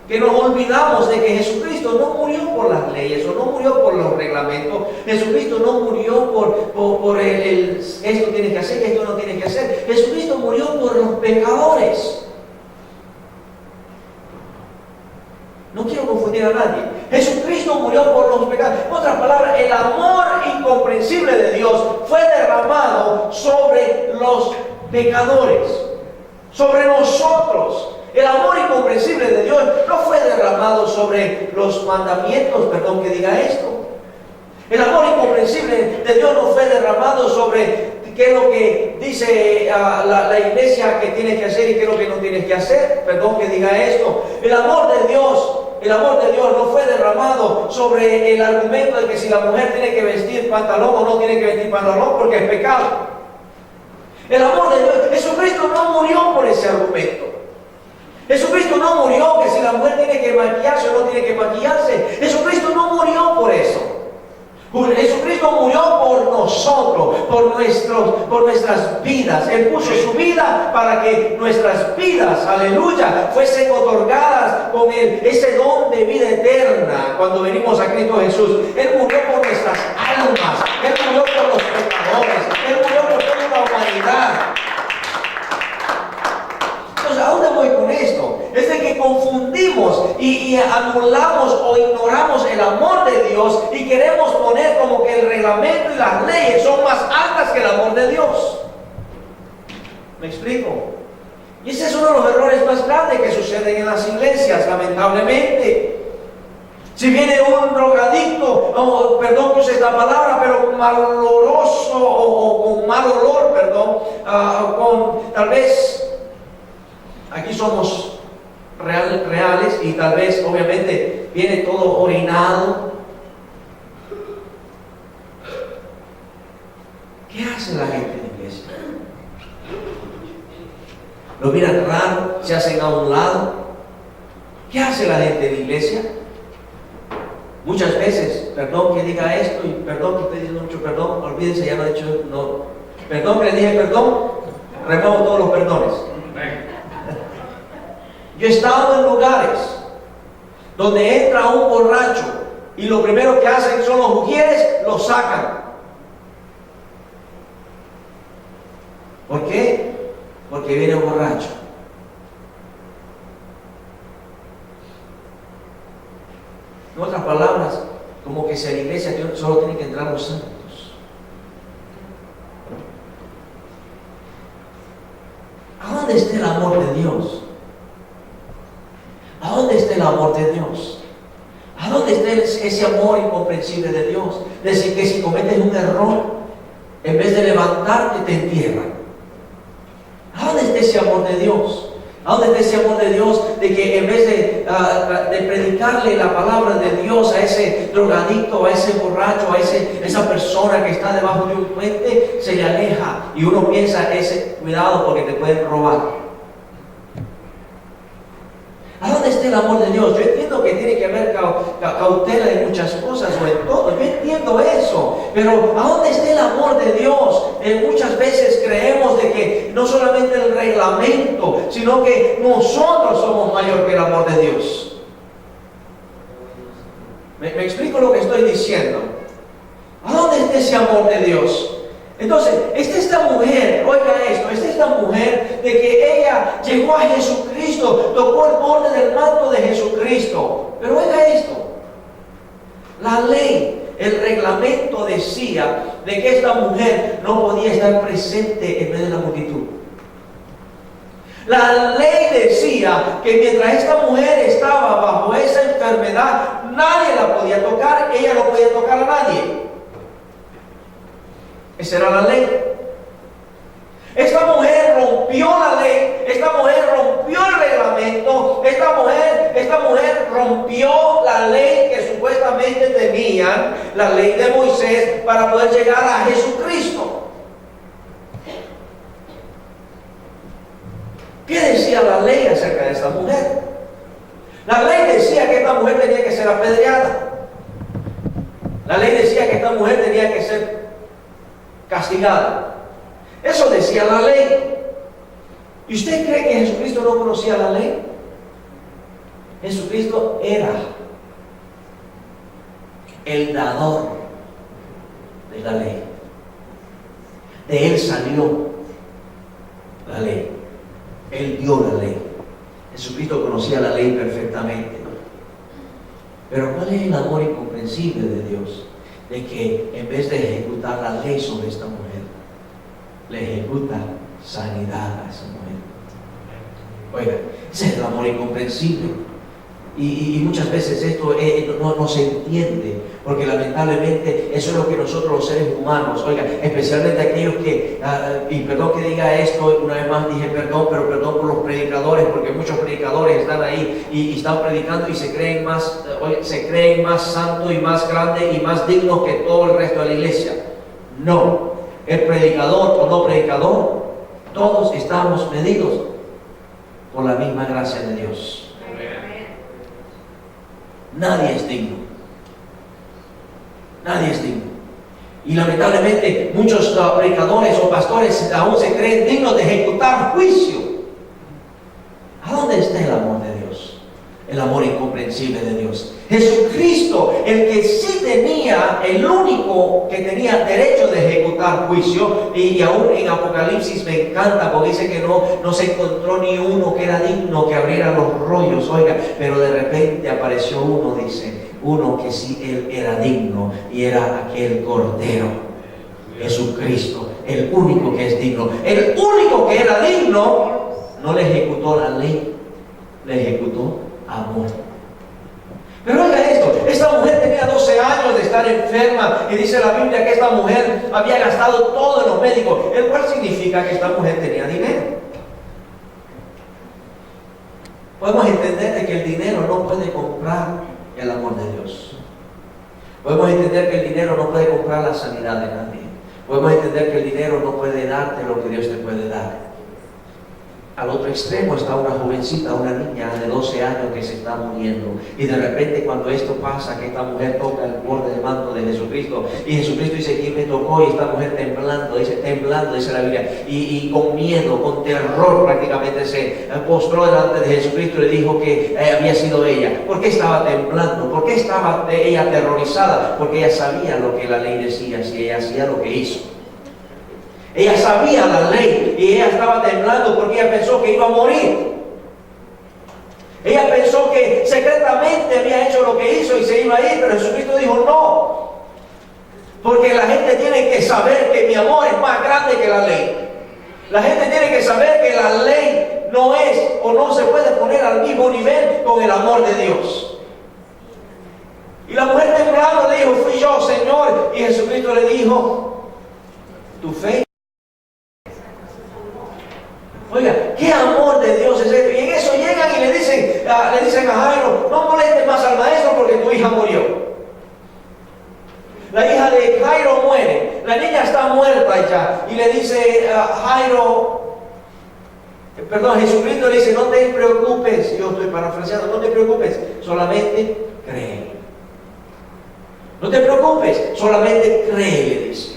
que nos olvidamos de que Jesucristo no murió por las leyes o no murió por los reglamentos. Jesucristo no murió por esto tienes que hacer, esto no tienes que hacer. Jesucristo murió por los pecadores. No quiero confundir a nadie. Jesucristo murió por los pecados. En otras palabras, el amor incomprensible de Dios fue derramado sobre los pecadores, sobre nosotros. El amor incomprensible de Dios no fue derramado sobre los mandamientos, perdón que diga esto. El amor incomprensible de Dios no fue derramado sobre qué es lo que dice la iglesia que tienes que hacer y qué es lo que no tienes que hacer. Perdón que diga esto. El amor de Dios no fue derramado sobre el argumento de que si la mujer tiene que vestir pantalón o no tiene que vestir pantalón porque es pecado. El amor de Dios, Jesucristo no murió por ese argumento. Jesucristo no murió que si la mujer tiene que maquillarse o no tiene que maquillarse. Jesucristo no murió por eso. Jesucristo murió por nosotros, por nuestras vidas. Él puso su vida para que nuestras vidas, aleluya, fuesen otorgadas con ese don de vida eterna cuando venimos a Cristo Jesús. Él murió por nuestras almas, Él murió por los pecadores, Él murió por toda la humanidad. Entonces, ¿a dónde voy con esto? Es de que confundimos y anulamos o ignoramos el amor de Dios y queremos poner como que el reglamento y las leyes son más altas que el amor de Dios. ¿Me explico? Y ese es uno de los errores más grandes que suceden en las iglesias, lamentablemente. Si viene un drogadicto, perdón que use esta palabra, pero maloloroso o con mal olor, perdón, con tal vez, aquí somos reales y tal vez obviamente viene todo orinado. ¿Qué hace la gente en la iglesia? Lo miran raro, se hacen a un lado. ¿Qué hace la gente en la iglesia? Muchas veces, perdón que diga esto y perdón que estoy diciendo mucho perdón, olvídense, ya no he dicho, no, perdón que le dije perdón, remuevo todos los perdones. Yo he estado en lugares donde entra un borracho y lo primero que hacen son los ujieres, lo sacan. ¿Por qué? Porque viene un borracho. En otras palabras, como que si a la iglesia solo tienen que entrar los santos. ¿A dónde está el amor de Dios? ¿A dónde está el amor de Dios? ¿A dónde está ese amor incomprensible de Dios? Decir que si cometes un error, en vez de levantarte, te entierran. ¿A dónde está ese amor de Dios? ¿A dónde está ese amor de Dios? De que en vez de predicarle la palabra de Dios a ese drogadicto, a ese borracho, a esa persona que está debajo de un puente, se le aleja y uno piensa, cuidado porque te pueden robar. ¿A dónde está el amor de Dios? Yo entiendo que tiene que haber cautela en muchas cosas o en todo. Yo entiendo eso. Pero ¿a dónde está el amor de Dios? Muchas veces creemos de que no solamente el reglamento, sino que nosotros somos mayor que el amor de Dios. ¿Me explico lo que estoy diciendo? ¿A dónde está ese amor de Dios? Entonces, esta mujer, oiga esto, esta mujer de que ella llegó a Jesucristo, tocó el borde del manto de Jesucristo. Pero oiga esto, la ley, el reglamento decía de que esta mujer no podía estar presente en medio de la multitud. La ley decía que mientras esta mujer estaba bajo esa enfermedad, nadie la podía tocar, ella no podía tocar a nadie. Esa era la ley. Esta mujer rompió la ley, esta mujer rompió el reglamento, esta mujer rompió la ley que supuestamente tenían, la ley de Moisés, para poder llegar a Jesucristo. ¿Qué decía la ley acerca de esta mujer? La ley decía que esta mujer tenía que ser apedreada. La ley decía que esta mujer tenía que ser castigada. Eso decía la ley. ¿Y usted cree que Jesucristo no conocía la ley? Jesucristo era el dador de la ley. De Él salió la ley. Él dio la ley. Jesucristo conocía la ley perfectamente. Pero ¿cuál es el amor incomprensible de Dios? De que en vez de ejecutar la ley sobre esta mujer, le ejecuta sanidad a esa mujer. Oiga, Ese es el amor incomprensible. Y muchas veces esto no se entiende, porque lamentablemente eso es lo que nosotros los seres humanos, oiga, especialmente aquellos que, y perdón que diga esto, una vez más dije perdón, pero perdón por los predicadores, porque muchos predicadores están ahí y están predicando y se creen más santos y más grandes y más dignos que todo el resto de la iglesia. No, el predicador o no predicador, todos estamos medidos por la misma gracia de Dios. Nadie es digno. Nadie es digno. Y lamentablemente muchos predicadores o pastores aún se creen dignos de ejecutar juicio. ¿A dónde está el amor de Dios? El amor incomprensible de Dios. Jesucristo, el que sí tenía, el único que tenía derecho de ejecutar juicio, y aún en Apocalipsis me encanta porque dice que no se encontró ni uno que era digno que abriera los rollos, oiga, pero de repente apareció uno, dice, uno que sí él era digno, y era aquel Cordero, Jesucristo, el único que es digno, el único que era digno. No le ejecutó la ley, le ejecutó amor. Pero oiga esto, esta mujer tenía 12 años de estar enferma, y dice la Biblia que esta mujer había gastado todo en los médicos, el cual significa que esta mujer tenía dinero. Podemos entender de que el dinero no puede comprar el amor de Dios. Podemos entender que el dinero no puede comprar la sanidad de nadie. Podemos entender que el dinero no puede darte lo que Dios te puede dar. Al otro extremo está una jovencita, una niña de 12 años que se está muriendo. Y de repente cuando esto pasa, que esta mujer toca el borde del manto de Jesucristo, y Jesucristo dice, ¿quién me tocó? Y esta mujer temblando, dice la Biblia, y con miedo, con terror prácticamente se postró delante de Jesucristo y le dijo que había sido ella. ¿Por qué estaba temblando? ¿Por qué estaba ella aterrorizada? Porque ella sabía lo que la ley decía, si ella hacía lo que hizo. Ella sabía la ley y ella estaba temblando porque ella pensó que iba a morir. Ella pensó que secretamente había hecho lo que hizo y se iba a ir, pero Jesucristo dijo no. Porque la gente tiene que saber que mi amor es más grande que la ley. La gente tiene que saber que la ley no es o no se puede poner al mismo nivel con el amor de Dios. Y la mujer temblando le dijo, fui yo, Señor. Y Jesucristo le dijo, tu fe. Oiga, qué amor de Dios es esto. Y en eso llegan y le dicen a Jairo, no molestes más al maestro porque tu hija murió. La hija de Jairo muere, la niña está muerta ya. Y le dice Jesucristo le dice, no te preocupes, yo estoy parafraseando, no te preocupes, solamente cree. No te preocupes, solamente cree, le dice.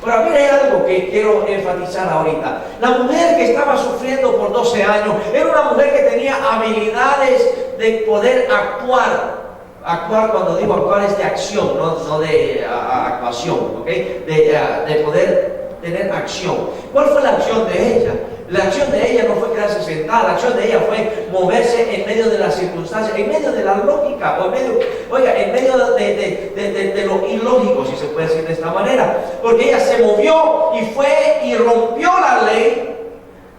Ahora, mire algo que quiero enfatizar ahorita. La mujer que estaba sufriendo por 12 años era una mujer que tenía habilidades de poder actuar. Actuar, cuando digo actuar, es de acción, no de actuación, ¿ok? De poder tener acción. ¿Cuál fue la acción de ella? La acción de ella no fue quedarse sentada, la acción de ella fue moverse en medio de las circunstancias, en medio de la lógica, en medio de lo ilógico, si se puede decir de esta manera. Porque ella se movió y fue y rompió la ley,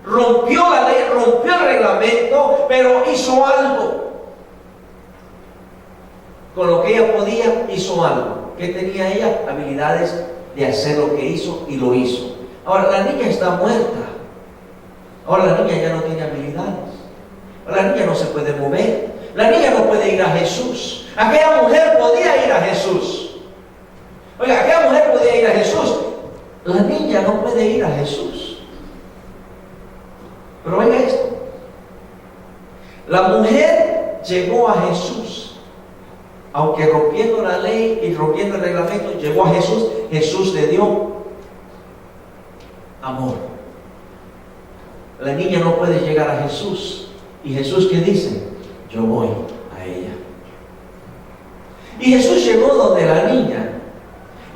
rompió el reglamento, pero hizo algo. Con lo que ella podía, hizo algo. ¿Qué tenía ella? Habilidades de hacer lo que hizo y lo hizo. Ahora, la niña está muerta. Ahora la niña ya no tiene habilidades. Ahora la niña no se puede mover. La niña no puede ir a Jesús. Aquella mujer podía ir a Jesús. Oiga, aquella mujer podía ir a Jesús. La niña no puede ir a Jesús. Pero oiga esto. La mujer llegó a Jesús. Aunque rompiendo la ley y rompiendo el reglamento, llegó a Jesús. Jesús le dio amor. La niña no puede llegar a Jesús. ¿Y Jesús qué dice? Yo voy a ella. Y Jesús llegó donde la niña.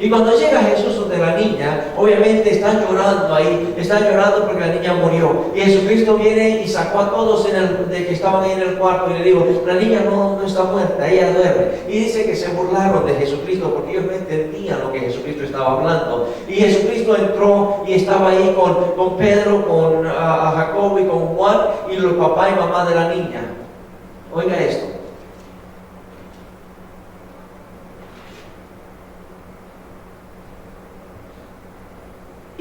Y cuando llega Jesús donde la niña, obviamente están llorando ahí. Están llorando porque la niña murió. Y Jesucristo viene y sacó a todos de que estaban ahí en el cuarto y le dijo, la niña no está está muerta, ella duerme. Y dice que se burlaron de Jesucristo porque ellos no entendían lo que Jesucristo estaba hablando. Y Jesucristo entró y estaba ahí con Pedro, con a Jacobo y con Juan y los papá y mamá de la niña. Oiga esto.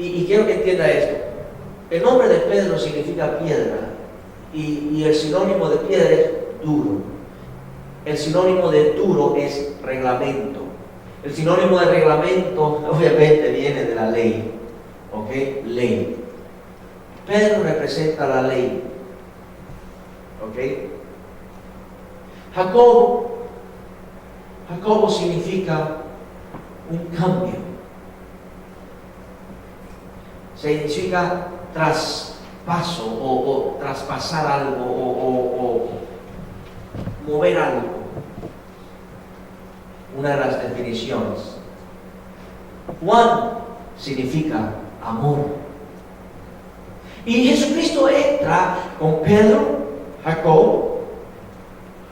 Y quiero que entienda esto. El nombre de Pedro significa piedra y el sinónimo de piedra es duro. El sinónimo de duro es reglamento. El sinónimo de reglamento obviamente viene de la ley. ¿Ok? Ley. Pedro representa la ley. ¿Ok? Jacobo significa un cambio. Significa traspaso o traspasar algo o mover algo. Una de las definiciones. Juan significa amor. Y Jesucristo entra con Pedro, Jacobo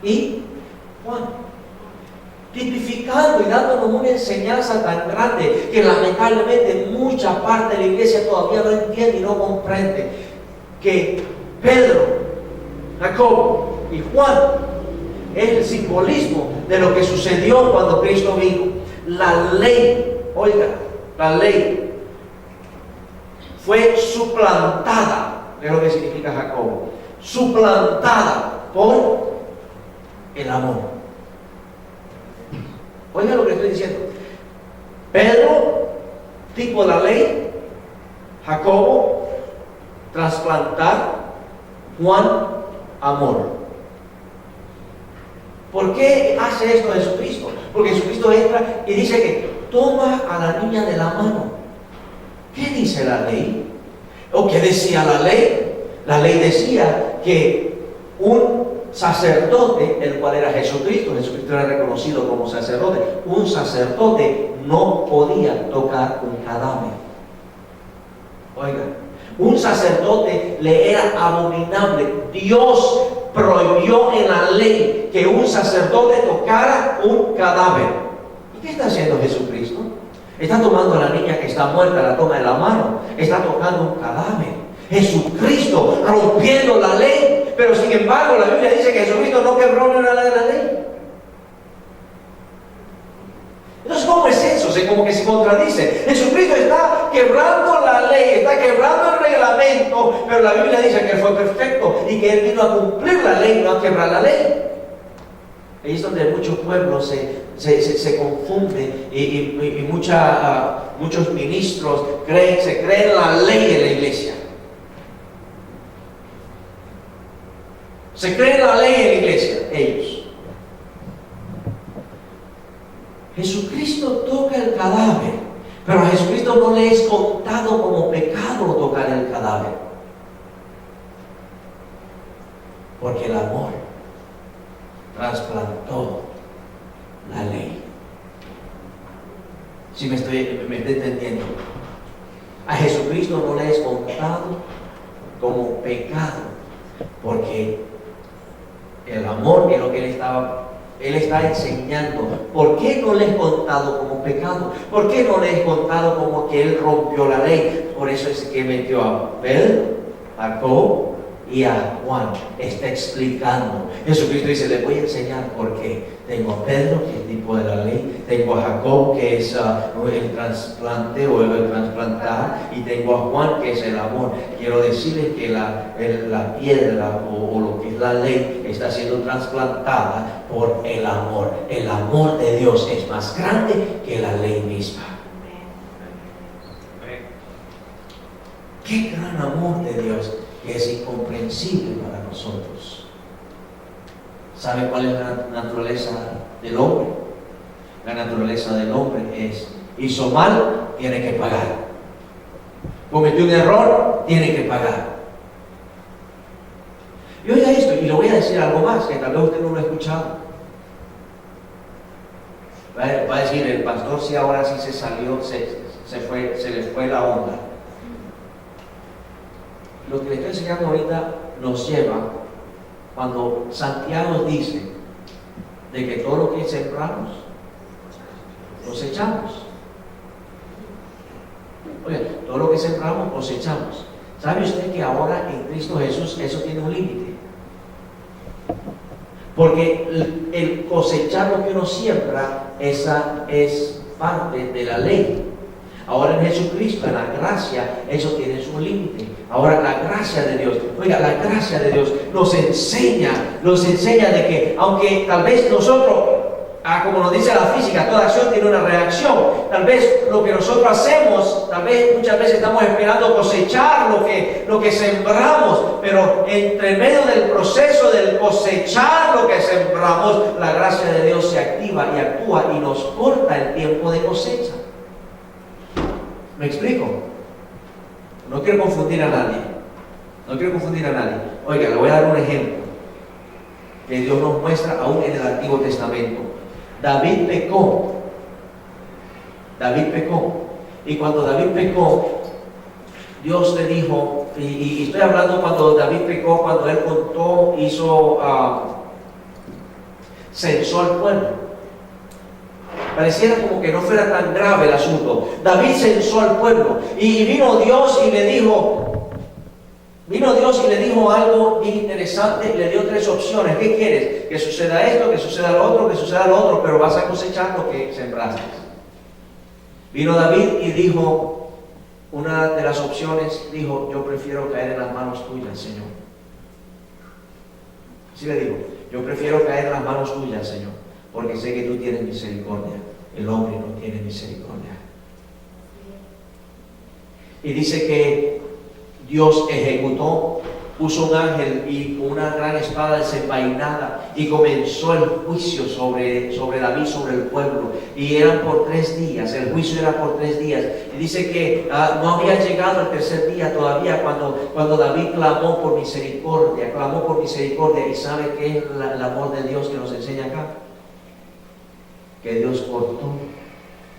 y Juan, tipificando y dándonos una enseñanza tan grande que lamentablemente mucha parte de la iglesia todavía no entiende y no comprende, que Pedro, Jacobo y Juan es el simbolismo de lo que sucedió cuando Cristo vino. La ley, oiga, la ley fue suplantada, es lo que significa Jacobo, suplantada por el amor. Oiga lo que estoy diciendo. Pedro, tipo de la ley. Jacobo, trasplantar. Juan, amor. ¿Por qué hace esto Jesucristo? Porque Jesucristo entra y dice que toma a la niña de la mano. ¿Qué dice la ley? ¿O qué decía la ley? La ley decía que un sacerdote, el cual era Jesucristo era reconocido como sacerdote, un sacerdote no podía tocar un cadáver. Oiga, un sacerdote le era abominable. Dios prohibió en la ley que un sacerdote tocara un cadáver. ¿Y qué está haciendo Jesucristo? Está tomando a la niña que está muerta, la toma en la mano, está tocando un cadáver. Jesucristo rompiendo la ley, pero sin embargo la Biblia dice que Jesucristo no quebró ni una de la ley. Entonces, ¿cómo es eso? Como que se contradice. Jesucristo está quebrando la ley, está quebrando el reglamento, pero la Biblia dice que Él fue perfecto y que Él vino a cumplir la ley, no a quebrar la ley. Ahí es donde muchos pueblos se confunden y muchos ministros se creen la ley de la iglesia. Se creen la ley en la iglesia, ellos. Jesucristo toca el cadáver, pero a Jesucristo no le es contado como pecado tocar el cadáver. Porque el amor trasplantó la ley. Si me estoy entendiendo. A Jesucristo no le es contado como pecado, porque el amor es lo que Él está enseñando. ¿Por qué no le es contado como pecado? ¿Por qué no le es contado como que Él rompió la ley? Por eso es que metió a Pedro, a Jacobo y a Juan. Está explicando. Jesucristo dice, les voy a enseñar por qué. Tengo a Pedro, que es tipo de la ley. Tengo a Jacob, que es el trasplante o el trasplantar. Y tengo a Juan, que es el amor. Quiero decirles que la piedra o lo que es la ley está siendo trasplantada por el amor. El amor de Dios es más grande que la ley misma. Qué gran amor de Dios, que es incomprensible para nosotros. ¿Sabe cuál es la naturaleza del hombre? La naturaleza del hombre es: hizo mal, tiene que pagar. Cometió un error, tiene que pagar. Y oiga esto, y le voy a decir algo más, que tal vez usted no lo ha escuchado. Va a decir, el pastor sí ahora sí se salió, se le fue la onda. Lo que le estoy enseñando ahorita nos lleva cuando Santiago dice de que todo lo que sembramos, cosechamos. Oiga, todo lo que sembramos, cosechamos. ¿Sabe usted que ahora en Cristo Jesús eso tiene un límite? Porque el cosechar lo que uno siembra, esa es parte de la ley. Ahora en Jesucristo, en la gracia, eso tiene su límite. Ahora la gracia de Dios, oiga, la gracia de Dios nos enseña de que aunque tal vez nosotros, como nos dice la física, toda acción tiene una reacción. Tal vez lo que nosotros hacemos, tal vez muchas veces estamos esperando cosechar lo que sembramos, pero entre medio del proceso del cosechar lo que sembramos, la gracia de Dios se activa y actúa y nos corta el tiempo de cosecha. ¿Me explico? No quiero confundir a nadie. Oiga, le voy a dar un ejemplo que Dios nos muestra aún en el Antiguo Testamento. David pecó. Y cuando David pecó, Dios le dijo, y estoy hablando cuando David pecó, cuando él censó al pueblo. Pareciera como que no fuera tan grave el asunto. David censó al pueblo y vino Dios y le dijo algo bien interesante. Le dio 3 opciones. ¿Qué quieres? Que suceda esto, que suceda lo otro, que suceda lo otro, pero vas a cosechar lo que sembraste. Vino David y dijo, una de las opciones, dijo, yo prefiero caer en las manos tuyas, Señor. Así le digo, yo prefiero caer en las manos tuyas, Señor, porque sé que tú tienes misericordia. El hombre no tiene misericordia. Y dice que Dios ejecutó, puso un ángel y con una gran espada desenvainada y comenzó el juicio sobre David, sobre el pueblo. Y eran por 3 días, el juicio era por 3 días. Y dice que no había llegado el 3er día todavía cuando David clamó por misericordia. ¿Y sabe qué es el amor de Dios que nos enseña acá? Que Dios cortó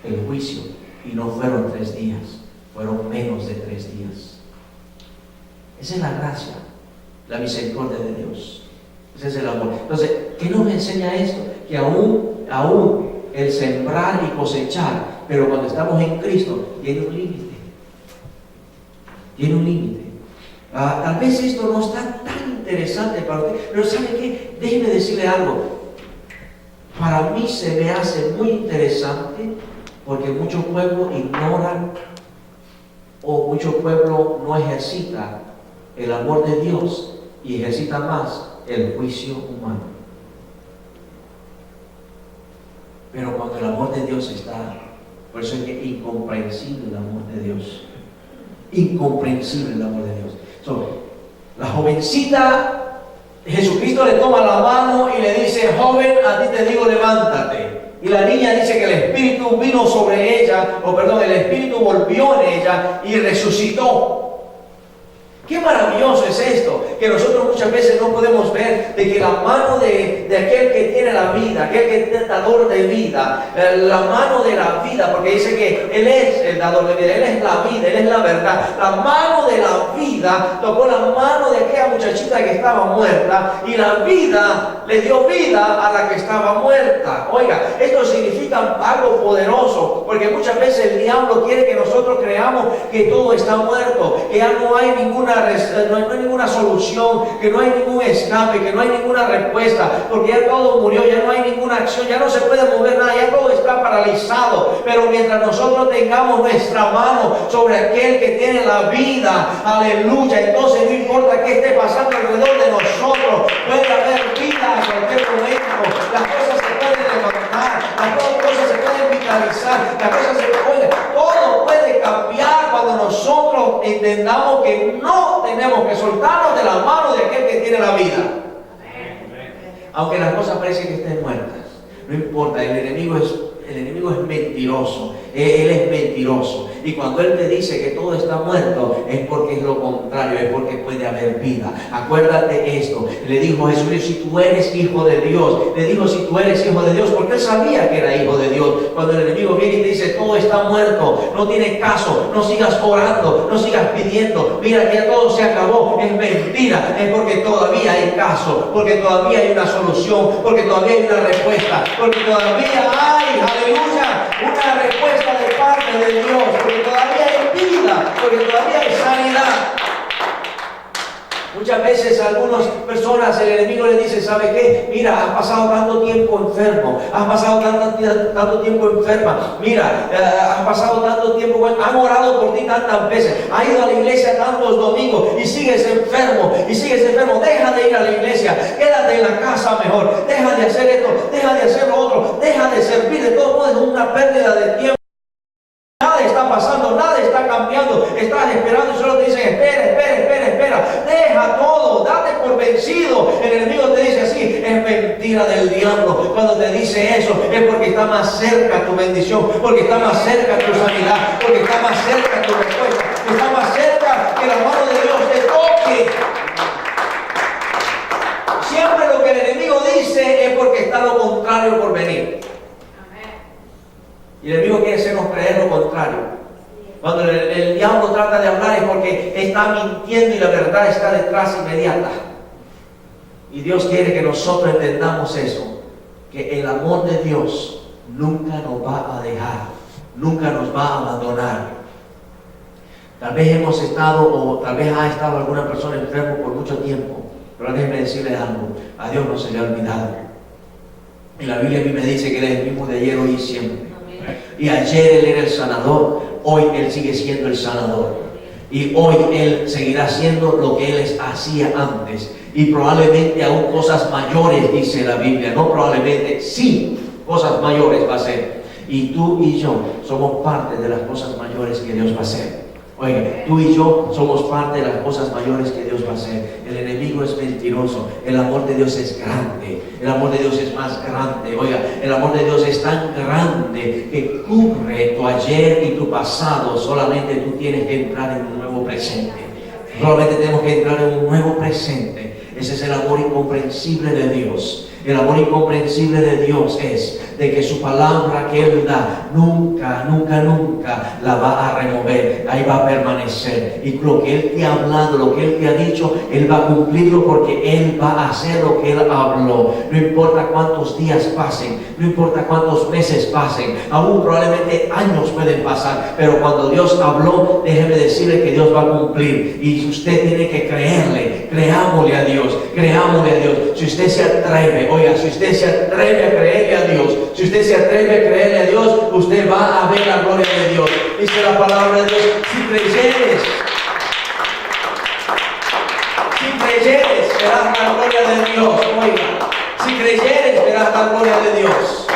el juicio y no fueron 3 días, fueron menos de 3 días. Esa es la gracia, la misericordia de Dios. Ese es el amor. Entonces, ¿qué nos enseña esto? Que aún el sembrar y cosechar, pero cuando estamos en Cristo, tiene un límite. Tal vez esto no está tan interesante para usted, pero ¿sabe qué? Déjeme decirle algo. Para mí se me hace muy interesante porque muchos pueblos ignoran o muchos pueblos no ejercitan el amor de Dios y ejercitan más el juicio humano. Pero cuando el amor de Dios está, por eso es que es incomprensible el amor de Dios. Incomprensible el amor de Dios. La jovencita, Jesucristo le toma la mano y le dice, joven, a ti te digo, levántate. Y la niña dice que el Espíritu vino sobre ella, el Espíritu volvió en ella y resucitó. Qué maravilloso es esto, que nosotros muchas veces no podemos ver de que la mano de aquel que tiene la vida, aquel que es el dador de vida, la mano de la vida, porque dice que Él es el dador de vida, Él es la vida, Él es la verdad. La mano de la vida tocó la mano de aquella muchachita que estaba muerta y la vida le dio vida a la que estaba muerta. Oiga, esto significa algo poderoso, porque muchas veces el diablo quiere que nosotros creamos que todo está muerto, que ya no hay ninguna solución, que no hay ningún escape, que no hay ninguna respuesta, porque ya todo murió, ya no hay ninguna acción, ya no se puede mover nada, ya todo está paralizado. Pero mientras nosotros tengamos nuestra mano sobre aquel que tiene la vida, aleluya, entonces no importa qué esté pasando alrededor de nosotros, puede haber vida a cualquier momento, las cosas se pueden levantar, las cosas se pueden vitalizar, las cosas todo puede cambiar cuando nosotros entendamos que no tenemos que soltarnos de la mano de aquel que tiene la vida. Aunque las cosas parecen que estén muertas, no importa, el enemigo es mentiroso, él es mentiroso. Y cuando él te dice que todo está muerto, es porque es lo contrario, es porque puede haber vida. Acuérdate esto, le dijo Jesucristo, si tú eres hijo de Dios, le dijo si tú eres hijo de Dios, porque él sabía que era hijo de Dios. Cuando el enemigo viene y te dice, todo está muerto, no tiene caso, no sigas orando, no sigas pidiendo, mira que ya todo se acabó, es mentira, es porque todavía hay caso, porque todavía hay una solución, porque todavía hay una respuesta, respuesta, porque todavía hay, aleluya, una respuesta de parte de Dios, porque todavía hay vida, porque todavía hay sanidad. Muchas veces a algunas personas el enemigo le dice, ¿sabe qué? Mira, has pasado tanto tiempo enfermo, has pasado tanto tiempo enferma, mira, has pasado tanto tiempo, han orado por ti tantas veces, has ido a la iglesia tantos domingos y sigues enfermo, deja de ir a la iglesia, quédate en la casa mejor, deja de hacer esto, deja de hacer lo otro, deja de servir, de todos modos es una pérdida de tiempo. Nada está pasando, nada está cambiando, estás esperando y solo te dicen, espera, deja todo, date por vencido. El enemigo te dice así, es mentira del diablo. Cuando te dice eso es porque está más cerca tu bendición, porque está más cerca tu sanidad, porque está más cerca tu respuesta, está más cerca que la mano de Dios te toque. Siempre lo que el enemigo dice es porque está lo contrario por venir. Y el enemigo quiere hacernos creer lo contrario. Cuando el diablo trata de hablar es porque está mintiendo y la verdad está detrás inmediata. Y Dios quiere que nosotros entendamos eso, que el amor de Dios nunca nos va a dejar, nunca nos va a abandonar. Tal vez hemos estado, o tal vez ha estado alguna persona enfermo por mucho tiempo, pero déjeme decirle algo, a Dios no se le ha olvidado. Y la Biblia a mí me dice que Él es el mismo de ayer, hoy y siempre. Y ayer Él era el sanador, hoy Él sigue siendo el sanador. Y hoy Él seguirá siendo lo que Él hacía antes. Y probablemente aún cosas mayores, dice la Biblia. No probablemente, sí, cosas mayores va a hacer. Y tú y yo somos parte de las cosas mayores que Dios va a hacer. Oiga, tú y yo somos parte de las cosas mayores que Dios va a hacer. El enemigo es mentiroso. El amor de Dios es grande. El amor de Dios es más grande. Oiga, el amor de Dios es tan grande que cubre tu ayer y tu pasado. Solamente tú tienes que entrar en un nuevo presente. Solamente tenemos que entrar en un nuevo presente. Ese es el amor incomprensible de Dios. El amor incomprensible de Dios es de que su palabra que Él da nunca la va a remover, ahí va a permanecer. Y lo que Él te ha hablado, lo que Él te ha dicho, Él va a cumplirlo porque Él va a hacer lo que Él habló. No importa cuántos días pasen, no importa cuántos meses pasen, aún probablemente años pueden pasar, pero cuando Dios habló, déjeme decirle que Dios va a cumplir. Y usted tiene que creerle, creámosle a Dios. Si usted se atreve, oiga, si usted se atreve a creerle a Dios, si usted se atreve a creerle a Dios, usted va a ver la gloria de Dios. Dice la palabra de Dios, si creyeres, verás la gloria de Dios. Oiga, si creyeres, verás la gloria de Dios.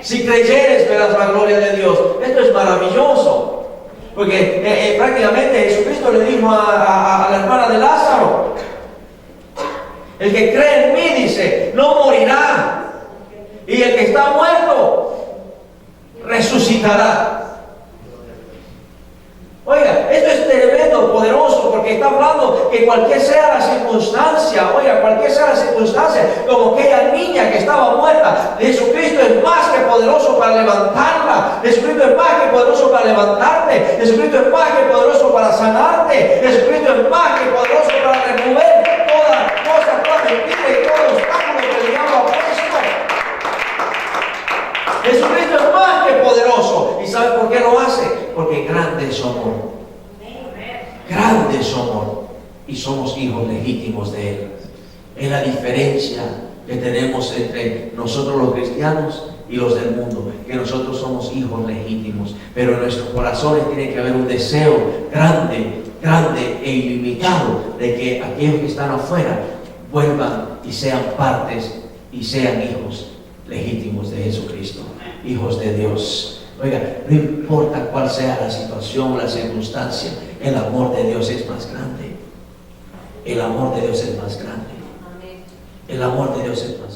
Si creyeres, verás la gloria de Dios. Esto es maravilloso, porque prácticamente Jesucristo le dijo a la hermana de Lázaro, el que cree en mí, dice, no morirá. Y el que está muerto, resucitará. Oiga, esto es tremendo, poderoso, porque está hablando que cualquier sea la circunstancia, como aquella niña que estaba muerta, Jesucristo es más que poderoso para levantarla. Jesucristo es más que poderoso para levantarte. Jesucristo es más que poderoso para sanarte. Jesucristo es más que poderoso para remover toda cosa, toda mentira y todo obstáculo que el diablo ha puesto. Jesucristo es más que poderoso. ¿Y sabe por qué lo hace? Porque grande es su amor. Grande es su amor. Y somos hijos legítimos de Él. Es la diferencia que tenemos entre nosotros los cristianos y los del mundo, que nosotros somos hijos legítimos, pero en nuestros corazones tiene que haber un deseo grande e ilimitado de que aquellos que están afuera vuelvan y sean partes y sean hijos legítimos de Jesucristo, hijos de Dios. Oiga, no importa cuál sea la situación o la circunstancia, el amor de Dios es más grande. El amor de Dios es más grande. El amor de Dios es más grande.